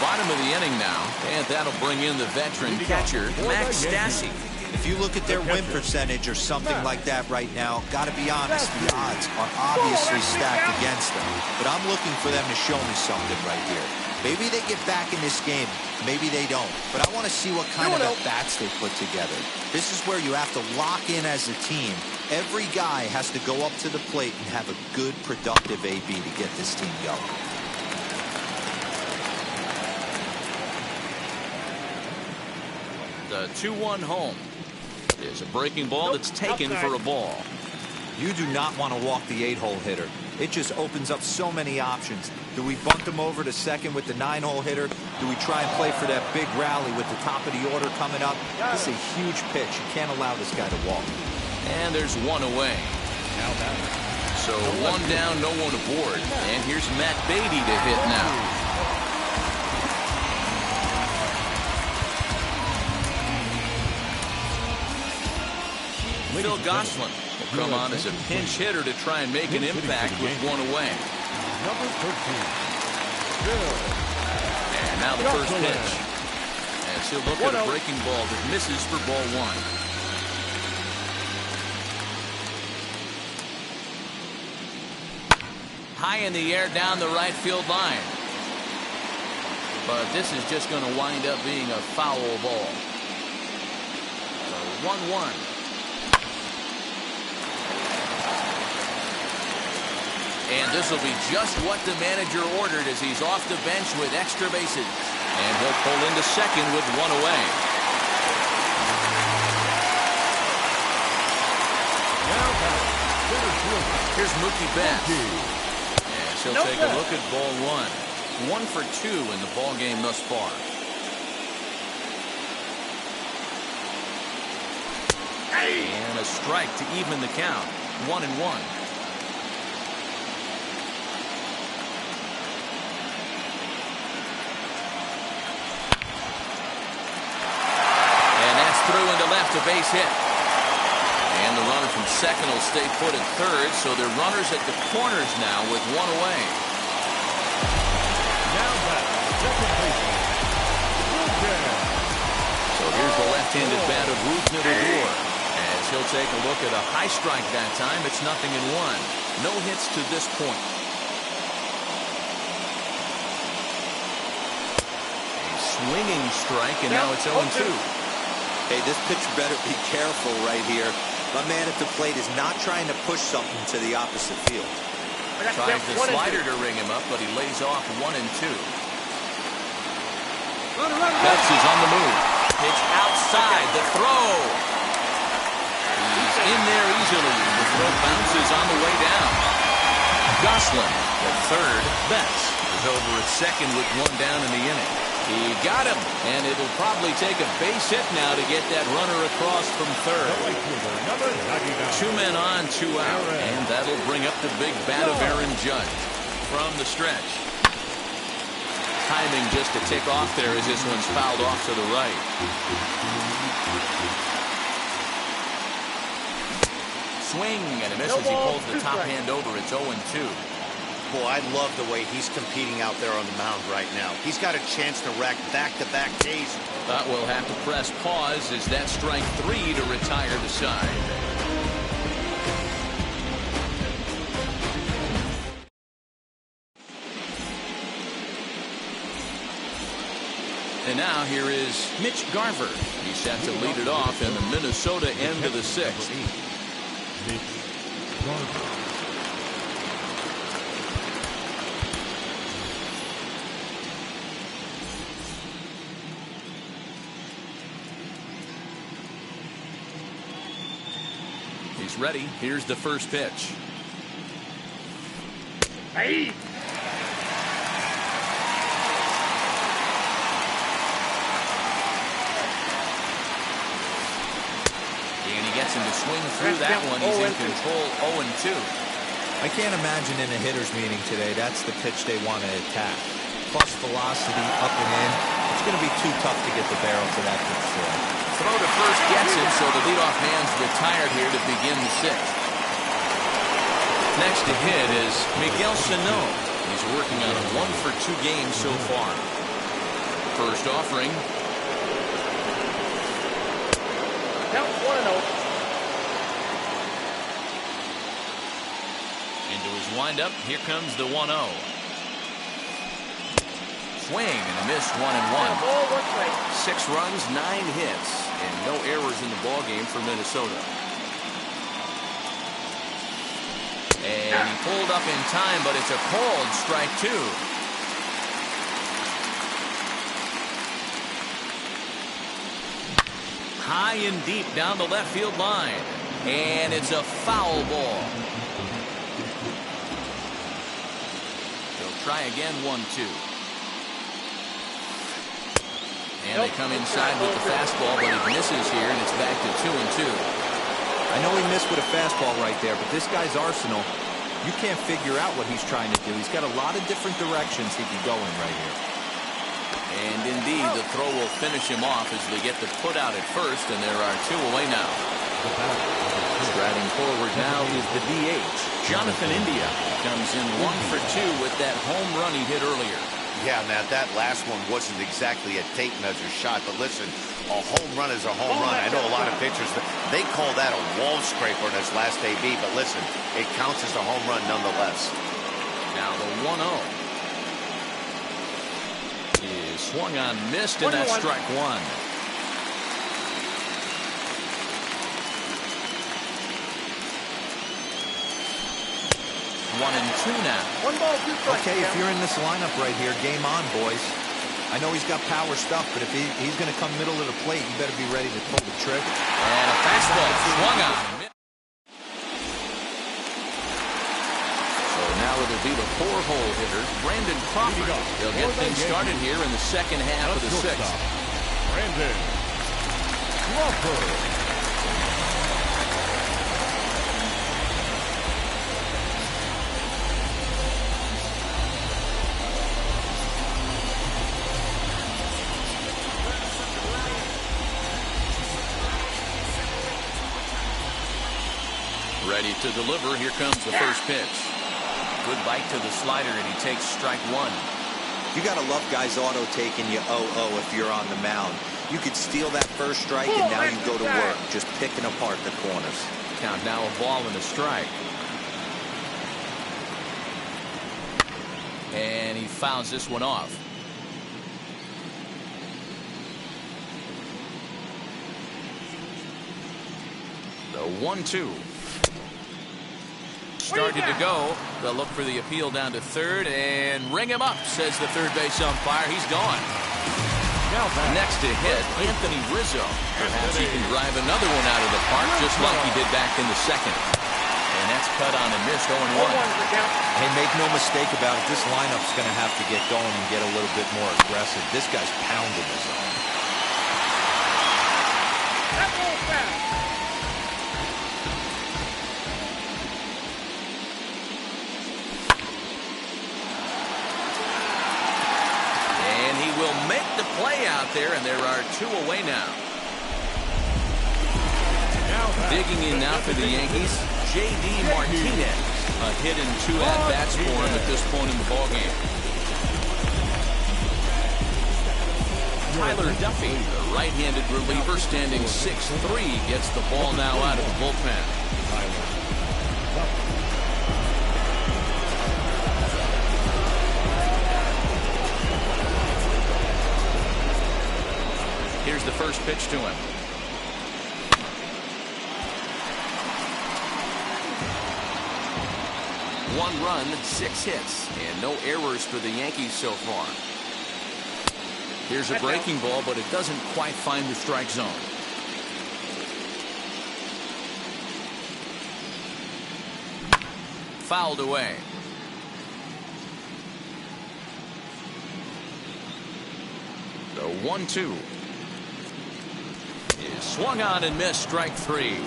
Bottom of the inning now, and that'll bring in the veteran catcher, Max Stassi. If you look at their win percentage or something like that right now, got to be honest, the odds are obviously stacked against them. But I'm looking for them to show me something right here. Maybe they get back in this game. Maybe they don't. But I want to see what kind of at-bats they put together. This is where you have to lock in as a team. Every guy has to go up to the plate and have a good, productive AB to get this team going. The 2-1 home. There's a breaking ball that's taken for a ball. You do not want to walk the 8-hole hitter. It just opens up so many options. Do we bunt him over to second with the 9-hole hitter? Do we try and play for that big rally with the top of the order coming up? This is a huge pitch. You can't allow this guy to walk. And there's one away. So one down, no one aboard. And here's Matt Beatty to hit now. Phil Gosselin will come on as a pinch hitter to try and make an impact with one away. Number 13. And now the first pitch. As he'll look at a breaking ball that misses for ball one. High in the air down the right field line. But this is just going to wind up being a foul ball. So 1-1. And this will be just what the manager ordered as he's off the bench with extra bases. And he'll pull into second with one away. Here's Mookie Betts. As he'll take a look at ball one. 1 for 2 in the ball game thus far. And a strike to even the count. 1-1. Through into left, a base hit. And the runner from second will stay put at third, so they're runners at the corners now with one away. Now back, second baseman. So here's the left-handed bat of Rougned Odor. As he'll take a look at a high strike that time, it's 0-1. No hits to this point. A swinging strike, and now it's 0-2. Hey, this pitcher better be careful right here. My man at the plate is not trying to push something to the opposite field. Tries the slider to ring him up, but he lays off 1-2. Betts is on the move. Pitch outside the throw. in there easily. The throw bounces on the way down. Gosselin, the third. Betts is over at second with one down in the inning. He got him, and it'll probably take a base hit now to get that runner across from third. 2 men on, 2 out, and that'll bring up the big bat of Aaron Judge from the stretch. Timing just to tick off there as this one's fouled off to the right. Swing and a miss as he pulls the top hand over. It's 0-2. Boy, I love the way he's competing out there on the mound right now. He's got a chance to rack back-to-back Ks. But we'll have to press pause as that strike 3 to retire the side. And now here is Mitch Garver. He's set to lead it off in the Minnesota end of the 6th. Mitch Garver. He's ready. Here's the first pitch. Hey! And he gets him to swing through that one. He's in control. 0-2. I can't imagine in a hitter's meeting today that's the pitch they want to attack. Plus velocity up and in. It's going to be too tough to get the barrel to that pitch throw. Throw to first gets him, so the leadoff man's retired here to begin the 6th. Next to hit is Miguel Sano. He's working on a 1-for-2 game so far. First offering. Count 1-0. Into his windup. Here comes the 1-0. Swing and a miss. 1-1. 6 runs, 9 hits, and no errors in the ballgame for Minnesota. And he pulled up in time, but it's a called strike 2. High and deep down the left field line, and it's a foul ball. They'll try again. 1-2. And they come inside with the fastball, but it misses here, and it's back to 2-2. I know he missed with a fastball right there, but this guy's arsenal, you can't figure out what he's trying to do. He's got a lot of different directions he could go in right here. And indeed, the throw will finish him off as they get the put out at first, and there are 2 away now. Striding forward now is the DH. Jonathan India comes in 1-for-2 with that home run he hit earlier. Yeah, man, that last one wasn't exactly a tape measure shot, but listen, a home run is a home run. I know a lot of pitchers, they call that a wall scraper in his last AB, but listen, it counts as a home run nonetheless. Now the 1-0 is swung on, missed, and that's strike 1. One and 2 now. 1 ball, 2 strikes. Okay, if you're in this lineup right here, game on, boys. I know he's got power stuff, but if he's going to come middle of the plate, you better be ready to pull the trigger. And a fastball swung on. So now it'll be the 4-hole hitter, Brandon Crawford. They'll get things started here in the second half of the 6th. Brandon Crawford. Ready to deliver. Here comes the first pitch. Good bite to the slider, and he takes strike 1. You got to love guys auto taking you 0-0 if you're on the mound. You could steal that first strike, and now you go to work, just picking apart the corners. Count now a ball and a strike. And he fouls this one off. The 1-2. Started to go. They'll look for the appeal down to third and ring him up, says the third base umpire. He's gone. Next to hit, Anthony Rizzo. Perhaps he can drive another one out of the park, just like he did back in the second. And that's cut on and missed 0-1. Hey, make no mistake about it. This lineup's going to have to get going and get a little bit more aggressive. This guy's pounding the zone. That ball foul. And he will make the play out there, and there are 2 away now. Digging in now for the Yankees, J.D. Martinez. A hit in 2 at-bats for him at this point in the ballgame. Tyler Duffy, the right-handed reliever, standing 6'3", gets the ball now out of the bullpen. Here's the first pitch to him. One run, 6 hits, and no errors for the Yankees so far. Here's a breaking ball, but it doesn't quite find the strike zone. Fouled away. The 1-2 is swung on and missed, strike 3.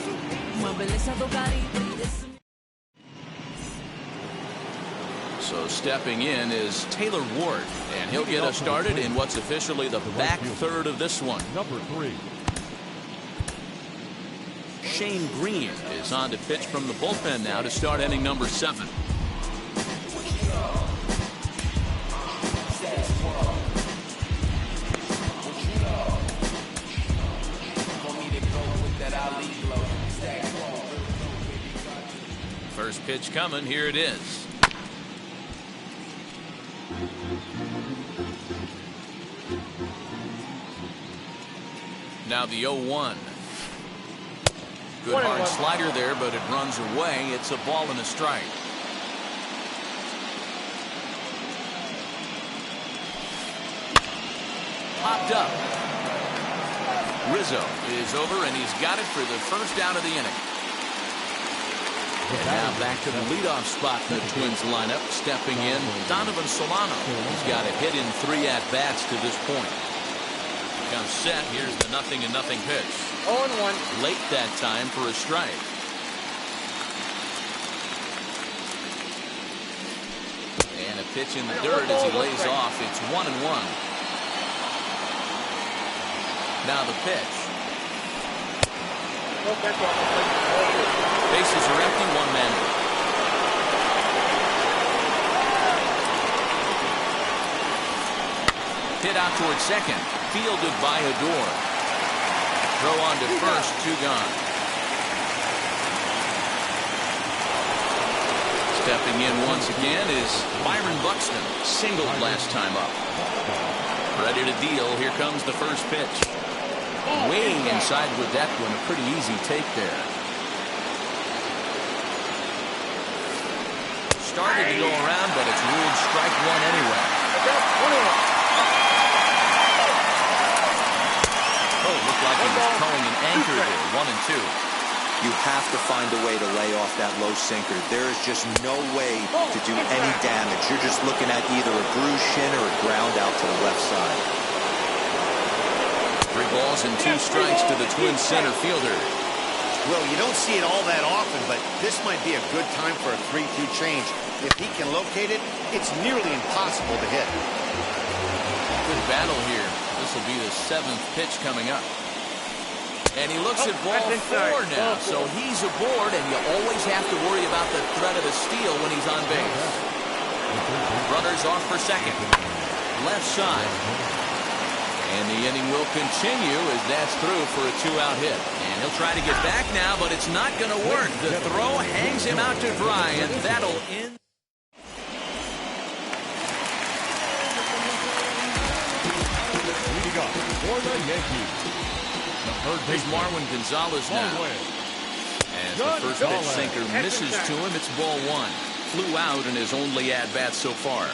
So stepping in is Taylor Ward, and he'll get us started in what's officially the back third of this one. Number 3. Shane Green is on to pitch from the bullpen now to start inning number 7. First pitch coming, here it is. Now the 0-1. Good hard slider there, but it runs away. It's a ball and a strike. Popped up. Rizzo is over, and he's got it for the first out of the inning. And now back to the leadoff spot in the Twins lineup. Stepping in, Donovan Solano. He's got a hit in 3 at-bats to this point. Comes set. Here's the 0-0 pitch. 0-1. Late that time for a strike. And a pitch in the dirt as he lays off. It's 1-1. Now the pitch. Bases are empty, 1 man. Hit out towards second. Fielded by Adore. Throw on to first, 2 gone. Stepping in once again is Byron Buxton. Singled last time up. Ready to deal. Here comes the first pitch. Weighing inside with that one. A pretty easy take there. Started to go around, but it's ruled strike 1 anyway. Oh, looked like he was towing an anchor there. 1-2. You have to find a way to lay off that low sinker. There is just no way to do any damage. You're just looking at either a bruised shin or a ground out to the left side. 3 balls and 2 strikes to the Twins center fielder. Well, you don't see it all that often, but this might be a good time for a 3-2 change. If he can locate it, it's nearly impossible to hit. Good battle here. This will be the 7th pitch coming up. And he looks at ball 4 now, so he's aboard, and you always have to worry about the threat of a steal when he's on base. Runners off for second. Left side. And the inning will continue as that's through for a 2-out hit. And he'll try to get back now, but it's not going to work. The throw hangs him out to dry, and that'll end. Leading up for the Yankees. There's Marwin Gonzalez now. As the first pitch sinker misses to him, it's ball 1. Flew out in his only at-bat so far.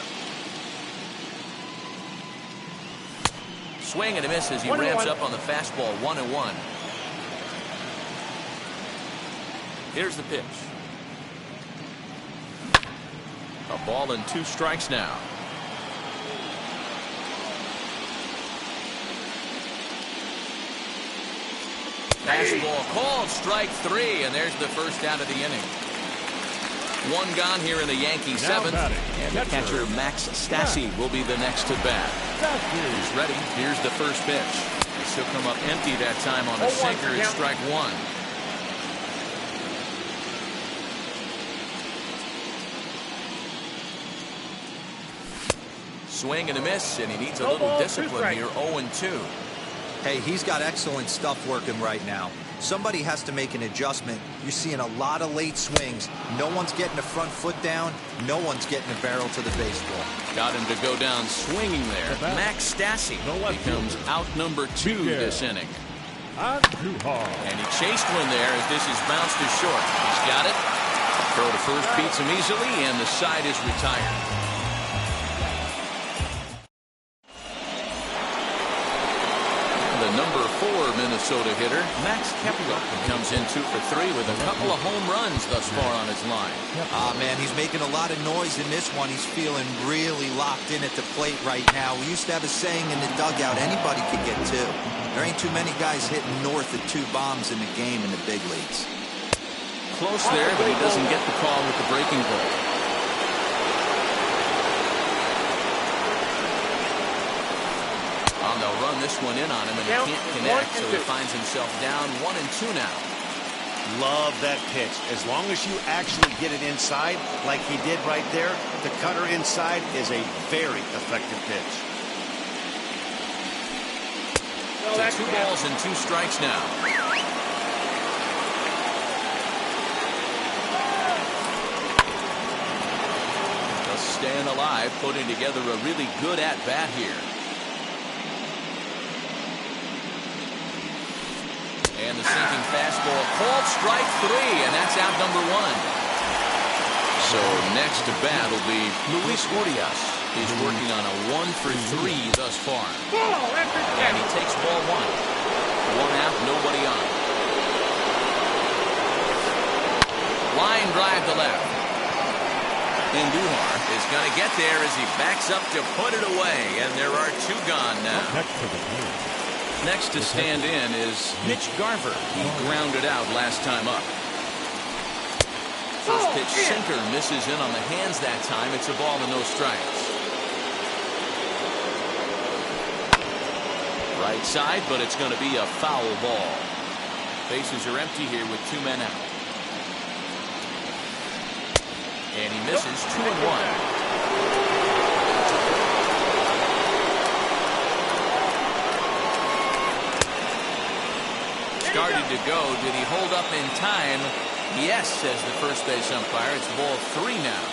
Swing and a miss as he ramps up on the fastball. 1-1. Here's the pitch. A ball and 2 strikes now. Fastball called, strike 3, and there's the first out of the inning. 1 gone here in the Yankee 7th, and the catcher Max Stassi will be the next to bat. He's ready. Here's the first pitch. He'll come up empty that time on the sinker. It's strike 1. Swing and a miss, and he needs a little discipline here. 0-2. Hey, he's got excellent stuff working right now. Somebody has to make an adjustment. You're seeing a lot of late swings. No one's getting the front foot down. No one's getting the barrel to the baseball. Got him to go down swinging there. Max Stassi becomes out number 2 this inning. And he chased one there as this is bounced to short. He's got it. Throw to first beats him easily, and the side is retired. The number 4 Minnesota hitter, Max Kepler, comes in 2 for 3 with a couple of home runs thus far on his line. Man, he's making a lot of noise in this one. He's feeling really locked in at the plate right now. We used to have a saying in the dugout, anybody could get 2. There ain't too many guys hitting north of 2 bombs in the game in the big leagues. Close there, but he doesn't get the call with the breaking ball. They'll run this one in on him, and he can't connect, so he finds himself down 1-2 now. Love that pitch. As long as you actually get it inside, like he did right there, the cutter inside is a very effective pitch. So 2 balls and 2 strikes now. Just staying alive, putting together a really good at-bat here. And the sinking fastball called strike 3, and that's out number 1. So next to bat will be Luis Urias. He's working on a 1 for 3 thus far. And he takes ball 1. 1 out, nobody on. Line drive to left. Andujar is going to get there as he backs up to put it away, and there are 2 gone now. Next to stand in is Mitch Garver. He grounded out last time up. First pitch sinker misses in on the hands that time. It's a ball and no strikes. Right side, but it's going to be a foul ball. Bases are empty here with 2 men out. And he misses 2-1. Started to go. Did he hold up in time? Yes, says the first base umpire. It's ball 3 now.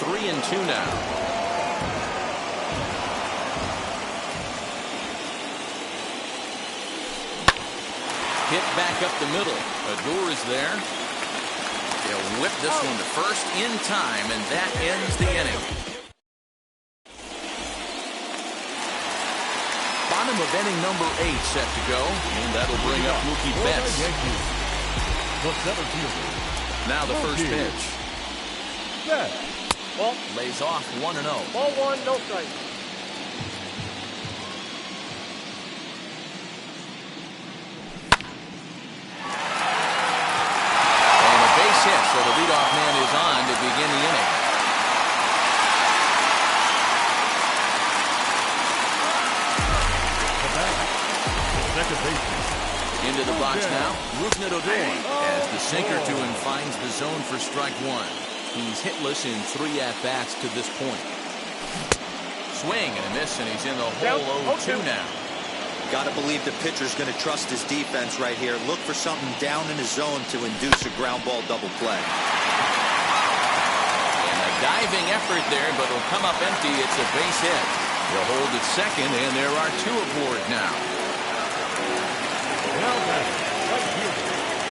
Three and 2 now. Hit back up the middle. Adore is there. They'll whip this one to first in time, and that ends the inning. Bottom of inning number 8 set to go, and that'll bring up Mookie Betts. Now the first pitch. Lays off 1-0. Ball 1, no strike. And a base hit, so the leadoff man is on to begin the inning. Second baseman. Into the box now, Rougned Odor, as the sinker to him finds the zone for strike 1. He's hitless in 3 at-bats to this point. Swing and a miss, and he's in the hole 0-2 now. Got to believe the pitcher's going to trust his defense right here. Look for something down in his zone to induce a ground ball double play. And a diving effort there, but it'll come up empty. It's a base hit. They'll hold at second, and there are 2 aboard now.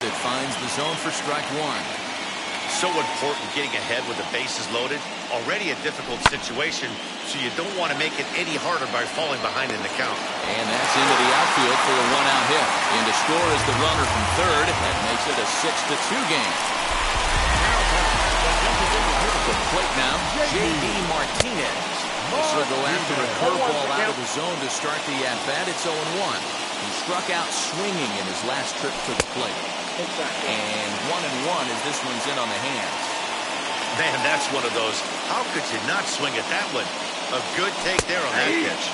That finds the zone for strike 1. So important getting ahead with the bases loaded. Already a difficult situation, so you don't want to make it any harder by falling behind in the count. And that's into the outfield for a one-out hit. In to score is the runner from third. That makes it a 6-2 game. The plate now, J.D. Martinez. This will go after a curveball out of the zone to start the at-bat. It's 0-1. He struck out swinging in his last trip to the plate. And 1-1 as this one's in on the hands. Man, that's one of those. How could you not swing at that one? A good take there on that pitch.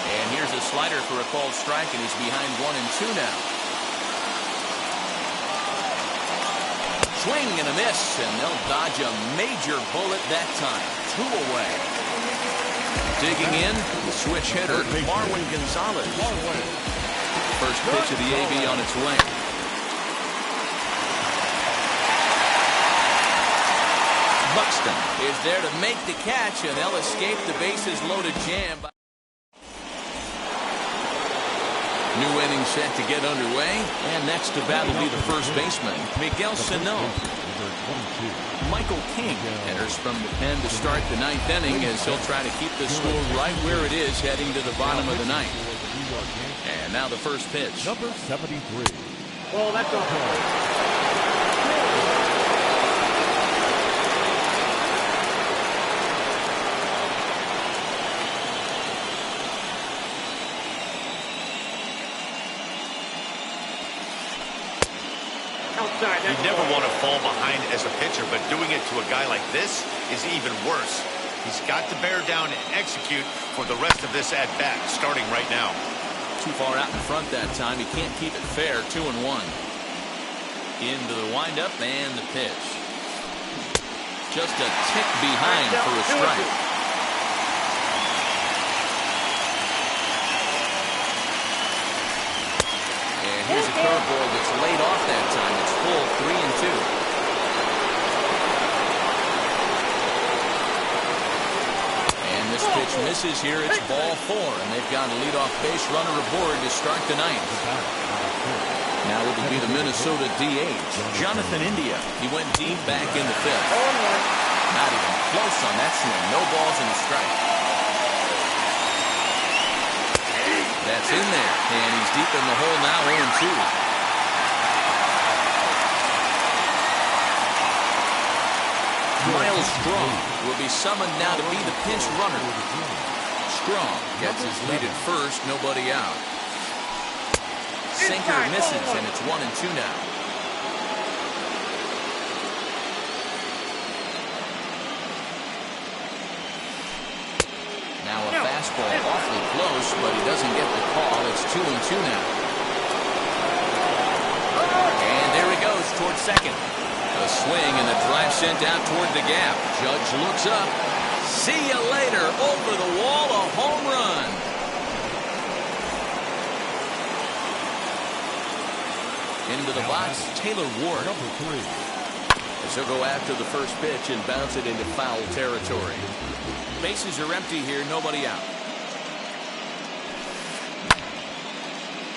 And here's a slider for a called strike, and he's behind 1-2 now. Swing and a miss, and they'll dodge a major bullet that time. 2 away. Digging in, the switch hitter, Marwin Gonzalez. First pitch of the AB on its way. Buxton is there to make the catch, and they'll escape the bases-loaded jam. New inning set to get underway, and next to bat will be the first baseman, Miguel Sano. Michael King enters from the pen to start the ninth inning as he'll try to keep the score right where it is heading to the bottom of the ninth. And now the first pitch. Number 73. Well, that's all. You never want to fall behind as a pitcher, but doing it to a guy like this is even worse. He's got to bear down and execute for the rest of this at-bat, starting right now. Too far out in front that time. He can't keep it fair. 2-1. Into the windup and the pitch. Just a tick behind for a strike. And here's a curveball that's laid off that time. It's full 3-2. This pitch misses here. It's ball 4, and they've got a leadoff base runner aboard to start the ninth. Now it'll be the Minnesota DH, Jonathan India. He went deep back in the fifth. Not even close on that swing. No balls and a strike. That's in there, and he's deep in the hole now, 0-2. Miles Strong will be summoned now to be the pinch runner. Strong gets his lead at first, nobody out. Sinker misses, and it's 1-2 now. Now a fastball awfully close, but he doesn't get the call. It's 2-2 now. And there he goes towards second. A swing and a drive sent out toward the gap. Judge looks up. See you later. Over the wall, a home run. Into the box, Taylor Ward. Number 3. As he'll go after the first pitch and bounce it into foul territory. Bases are empty here, nobody out.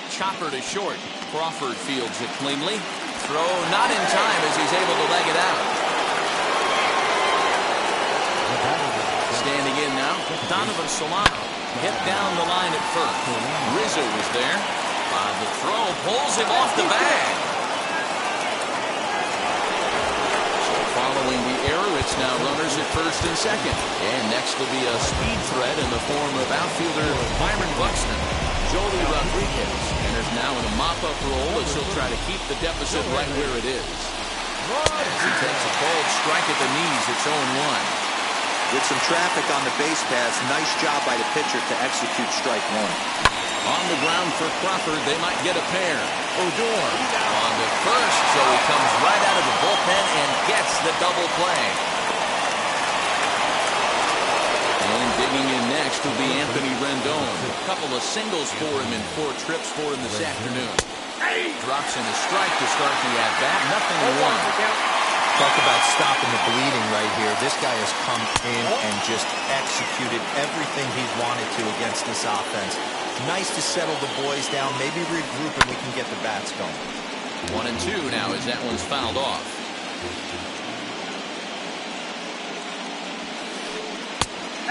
Chopper to short. Crawford fields it cleanly. Throw not in time as he's able to leg it out. Standing in now, Donovan Solano. Hit down the line at first. Rizzo was there. The throw pulls him off the bag. So following the error, it's now runners at first and second. And next will be a speed threat in the form of outfielder Byron Buxton. Joely Rodriguez enters now in a mop-up role as he'll try to keep the deficit right where it is. As he takes a bold strike at the knees, it's 0-1. With some traffic on the base paths, nice job by the pitcher to execute strike 1. On the ground for Crawford, they might get a pair. Odor on the first, so he comes right out of the bullpen and gets the double play. And digging in next will be Anthony Rendon. A couple of singles for him in 4 trips for him this afternoon. Drops in a strike to start the at-bat. 0-1. Talk about stopping the bleeding right here. This guy has come in and just executed everything he wanted to against this offense. Nice to settle the boys down, maybe regroup, and we can get the bats going. 1-2 now as that one's fouled off.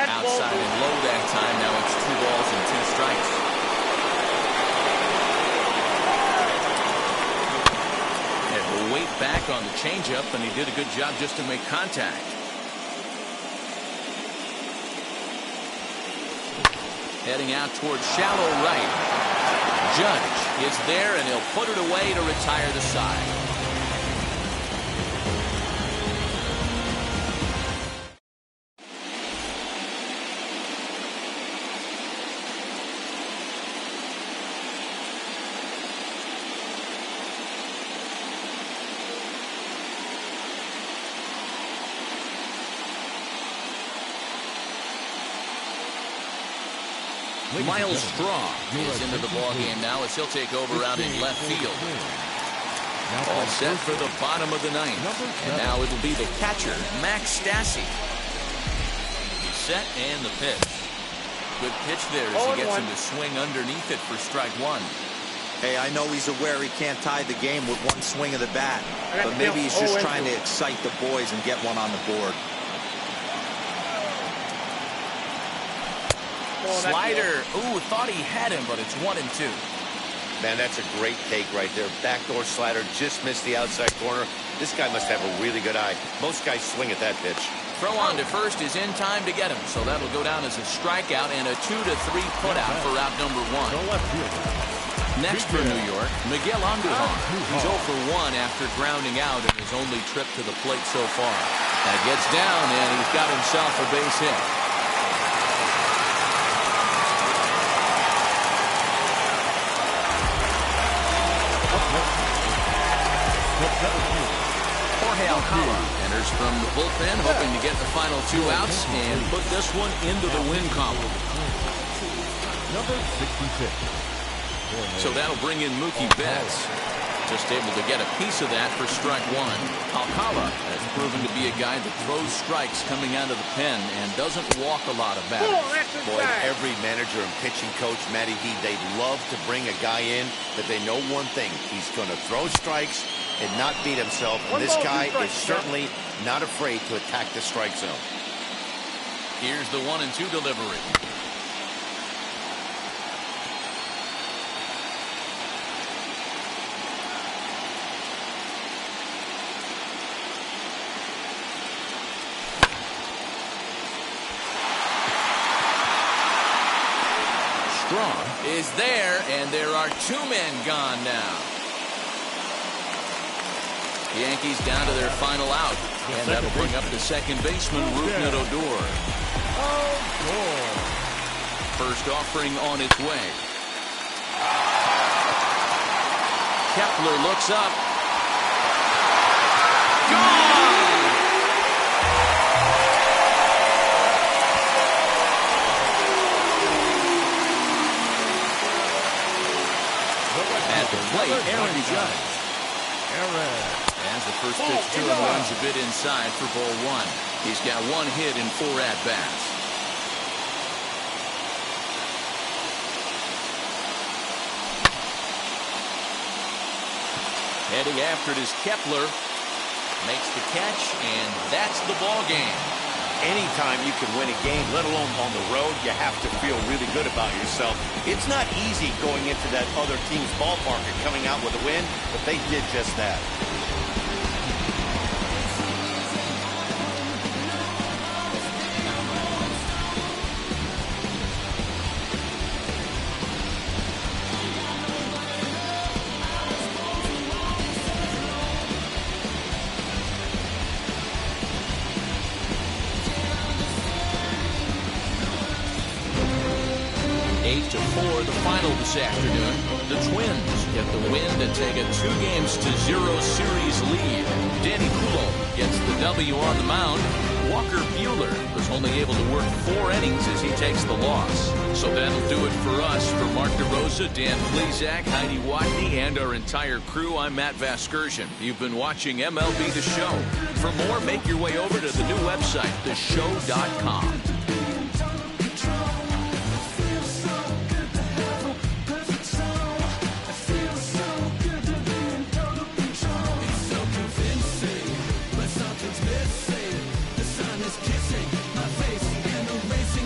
Outside and low that time. Now it's 2 balls and 2 strikes. And will wait back on the changeup, and he did a good job just to make contact. Heading out towards shallow right. Judge is there, and he'll put it away to retire the side. Miles Straw is into the ballgame now as he'll take over out in left field. All set for the bottom of the 9th. And now it'll be the catcher, Max Stassi. He's set and the pitch. Good pitch there as he gets him to swing underneath it for strike 1. Hey, I know he's aware he can't tie the game with one swing of the bat, but maybe he's just trying to excite the boys and get one on the board. Slider. Ooh, thought he had him, but it's 1 and 2. Man, that's a great take right there. Backdoor slider just missed the outside corner. This guy must have a really good eye. Most guys swing at that pitch. Throw on to first is in time to get him, so that'll go down as a strikeout and a 2 to 3 putout for out number 1. Next for New York, Miguel Andujar. He's 0 for 1 after grounding out in his only trip to the plate so far. That gets down, and he's got himself a base hit. Jorge Alcala enters from the bullpen, hoping to get the final 2 outs and put this one into the win column. Number 66. So that'll bring in Mookie Betts. Just able to get a piece of that for strike 1. Alcala has proven to be a guy that throws strikes coming out of the pen and doesn't walk a lot of batters. Boy, every manager and pitching coach, Matty D, they love to bring a guy in that they know one thing. He's going to throw strikes and not beat himself. And this guy is certainly not afraid to attack the strike zone. Here's the 1 and 2 delivery. Strong is there, and there are 2 men gone now. The Yankees down to their final out, and that'll bring up the second baseman, Rougned Odor. First offering on its way. Kepler looks up. Gone! At the plate, Aaron Judge. As the first pitch to him runs a bit inside for ball 1. He's got 1 hit in 4 at-bats. Heading after it is Kepler. Makes the catch, and that's the ball game. Anytime you can win a game, let alone on the road, you have to feel really good about yourself. It's not easy going into that other team's ballpark and coming out with a win, but they did just that. The final this afternoon. The Twins get the win to take a 2-0 series lead. Danny Coulomb gets the W on the mound. Walker Buehler was only able to work 4 innings as he takes the loss. So that'll do it for us. For Mark DeRosa, Dan Plesac, Heidi Watney, and our entire crew, I'm Matt Vasgersian. You've been watching MLB The Show. For more, make your way over to the new website, theshow.com. Missing, the sun is kissing my face, and the racing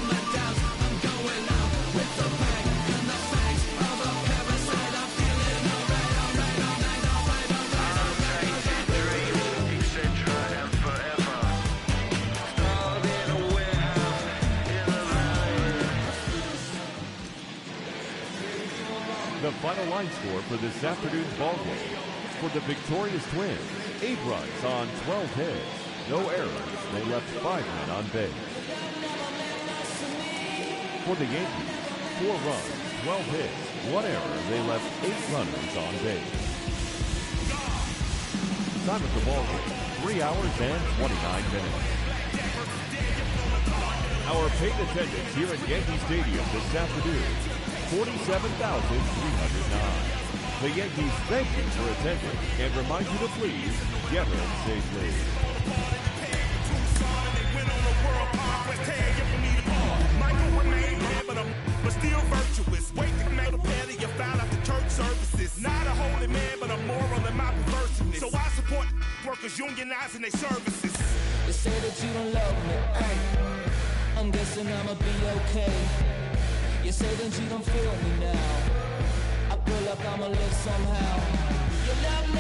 final line score for this afternoon's ballgame. For the victorious Twins, 8 runs on 12 hits. No errors. They left 5 men on base. For the Yankees, 4 runs, 12 hits, 1 error. They left 8 runners on base. Time of the ballgame, 3 hours and 29 minutes. Our paid attendance here at Yankee Stadium this afternoon, 47,309. The Yankees thank you for attending and remind you to please get home safely. But still virtuous. Wait to make a pair of your foul after church services. Not a holy man, but a moral in my perverseness. So I support workers unionizing their services. They say that you don't love me, ay. I'm guessing I'ma be okay. You say that you don't feel me now. I feel like I'ma live somehow. You love me.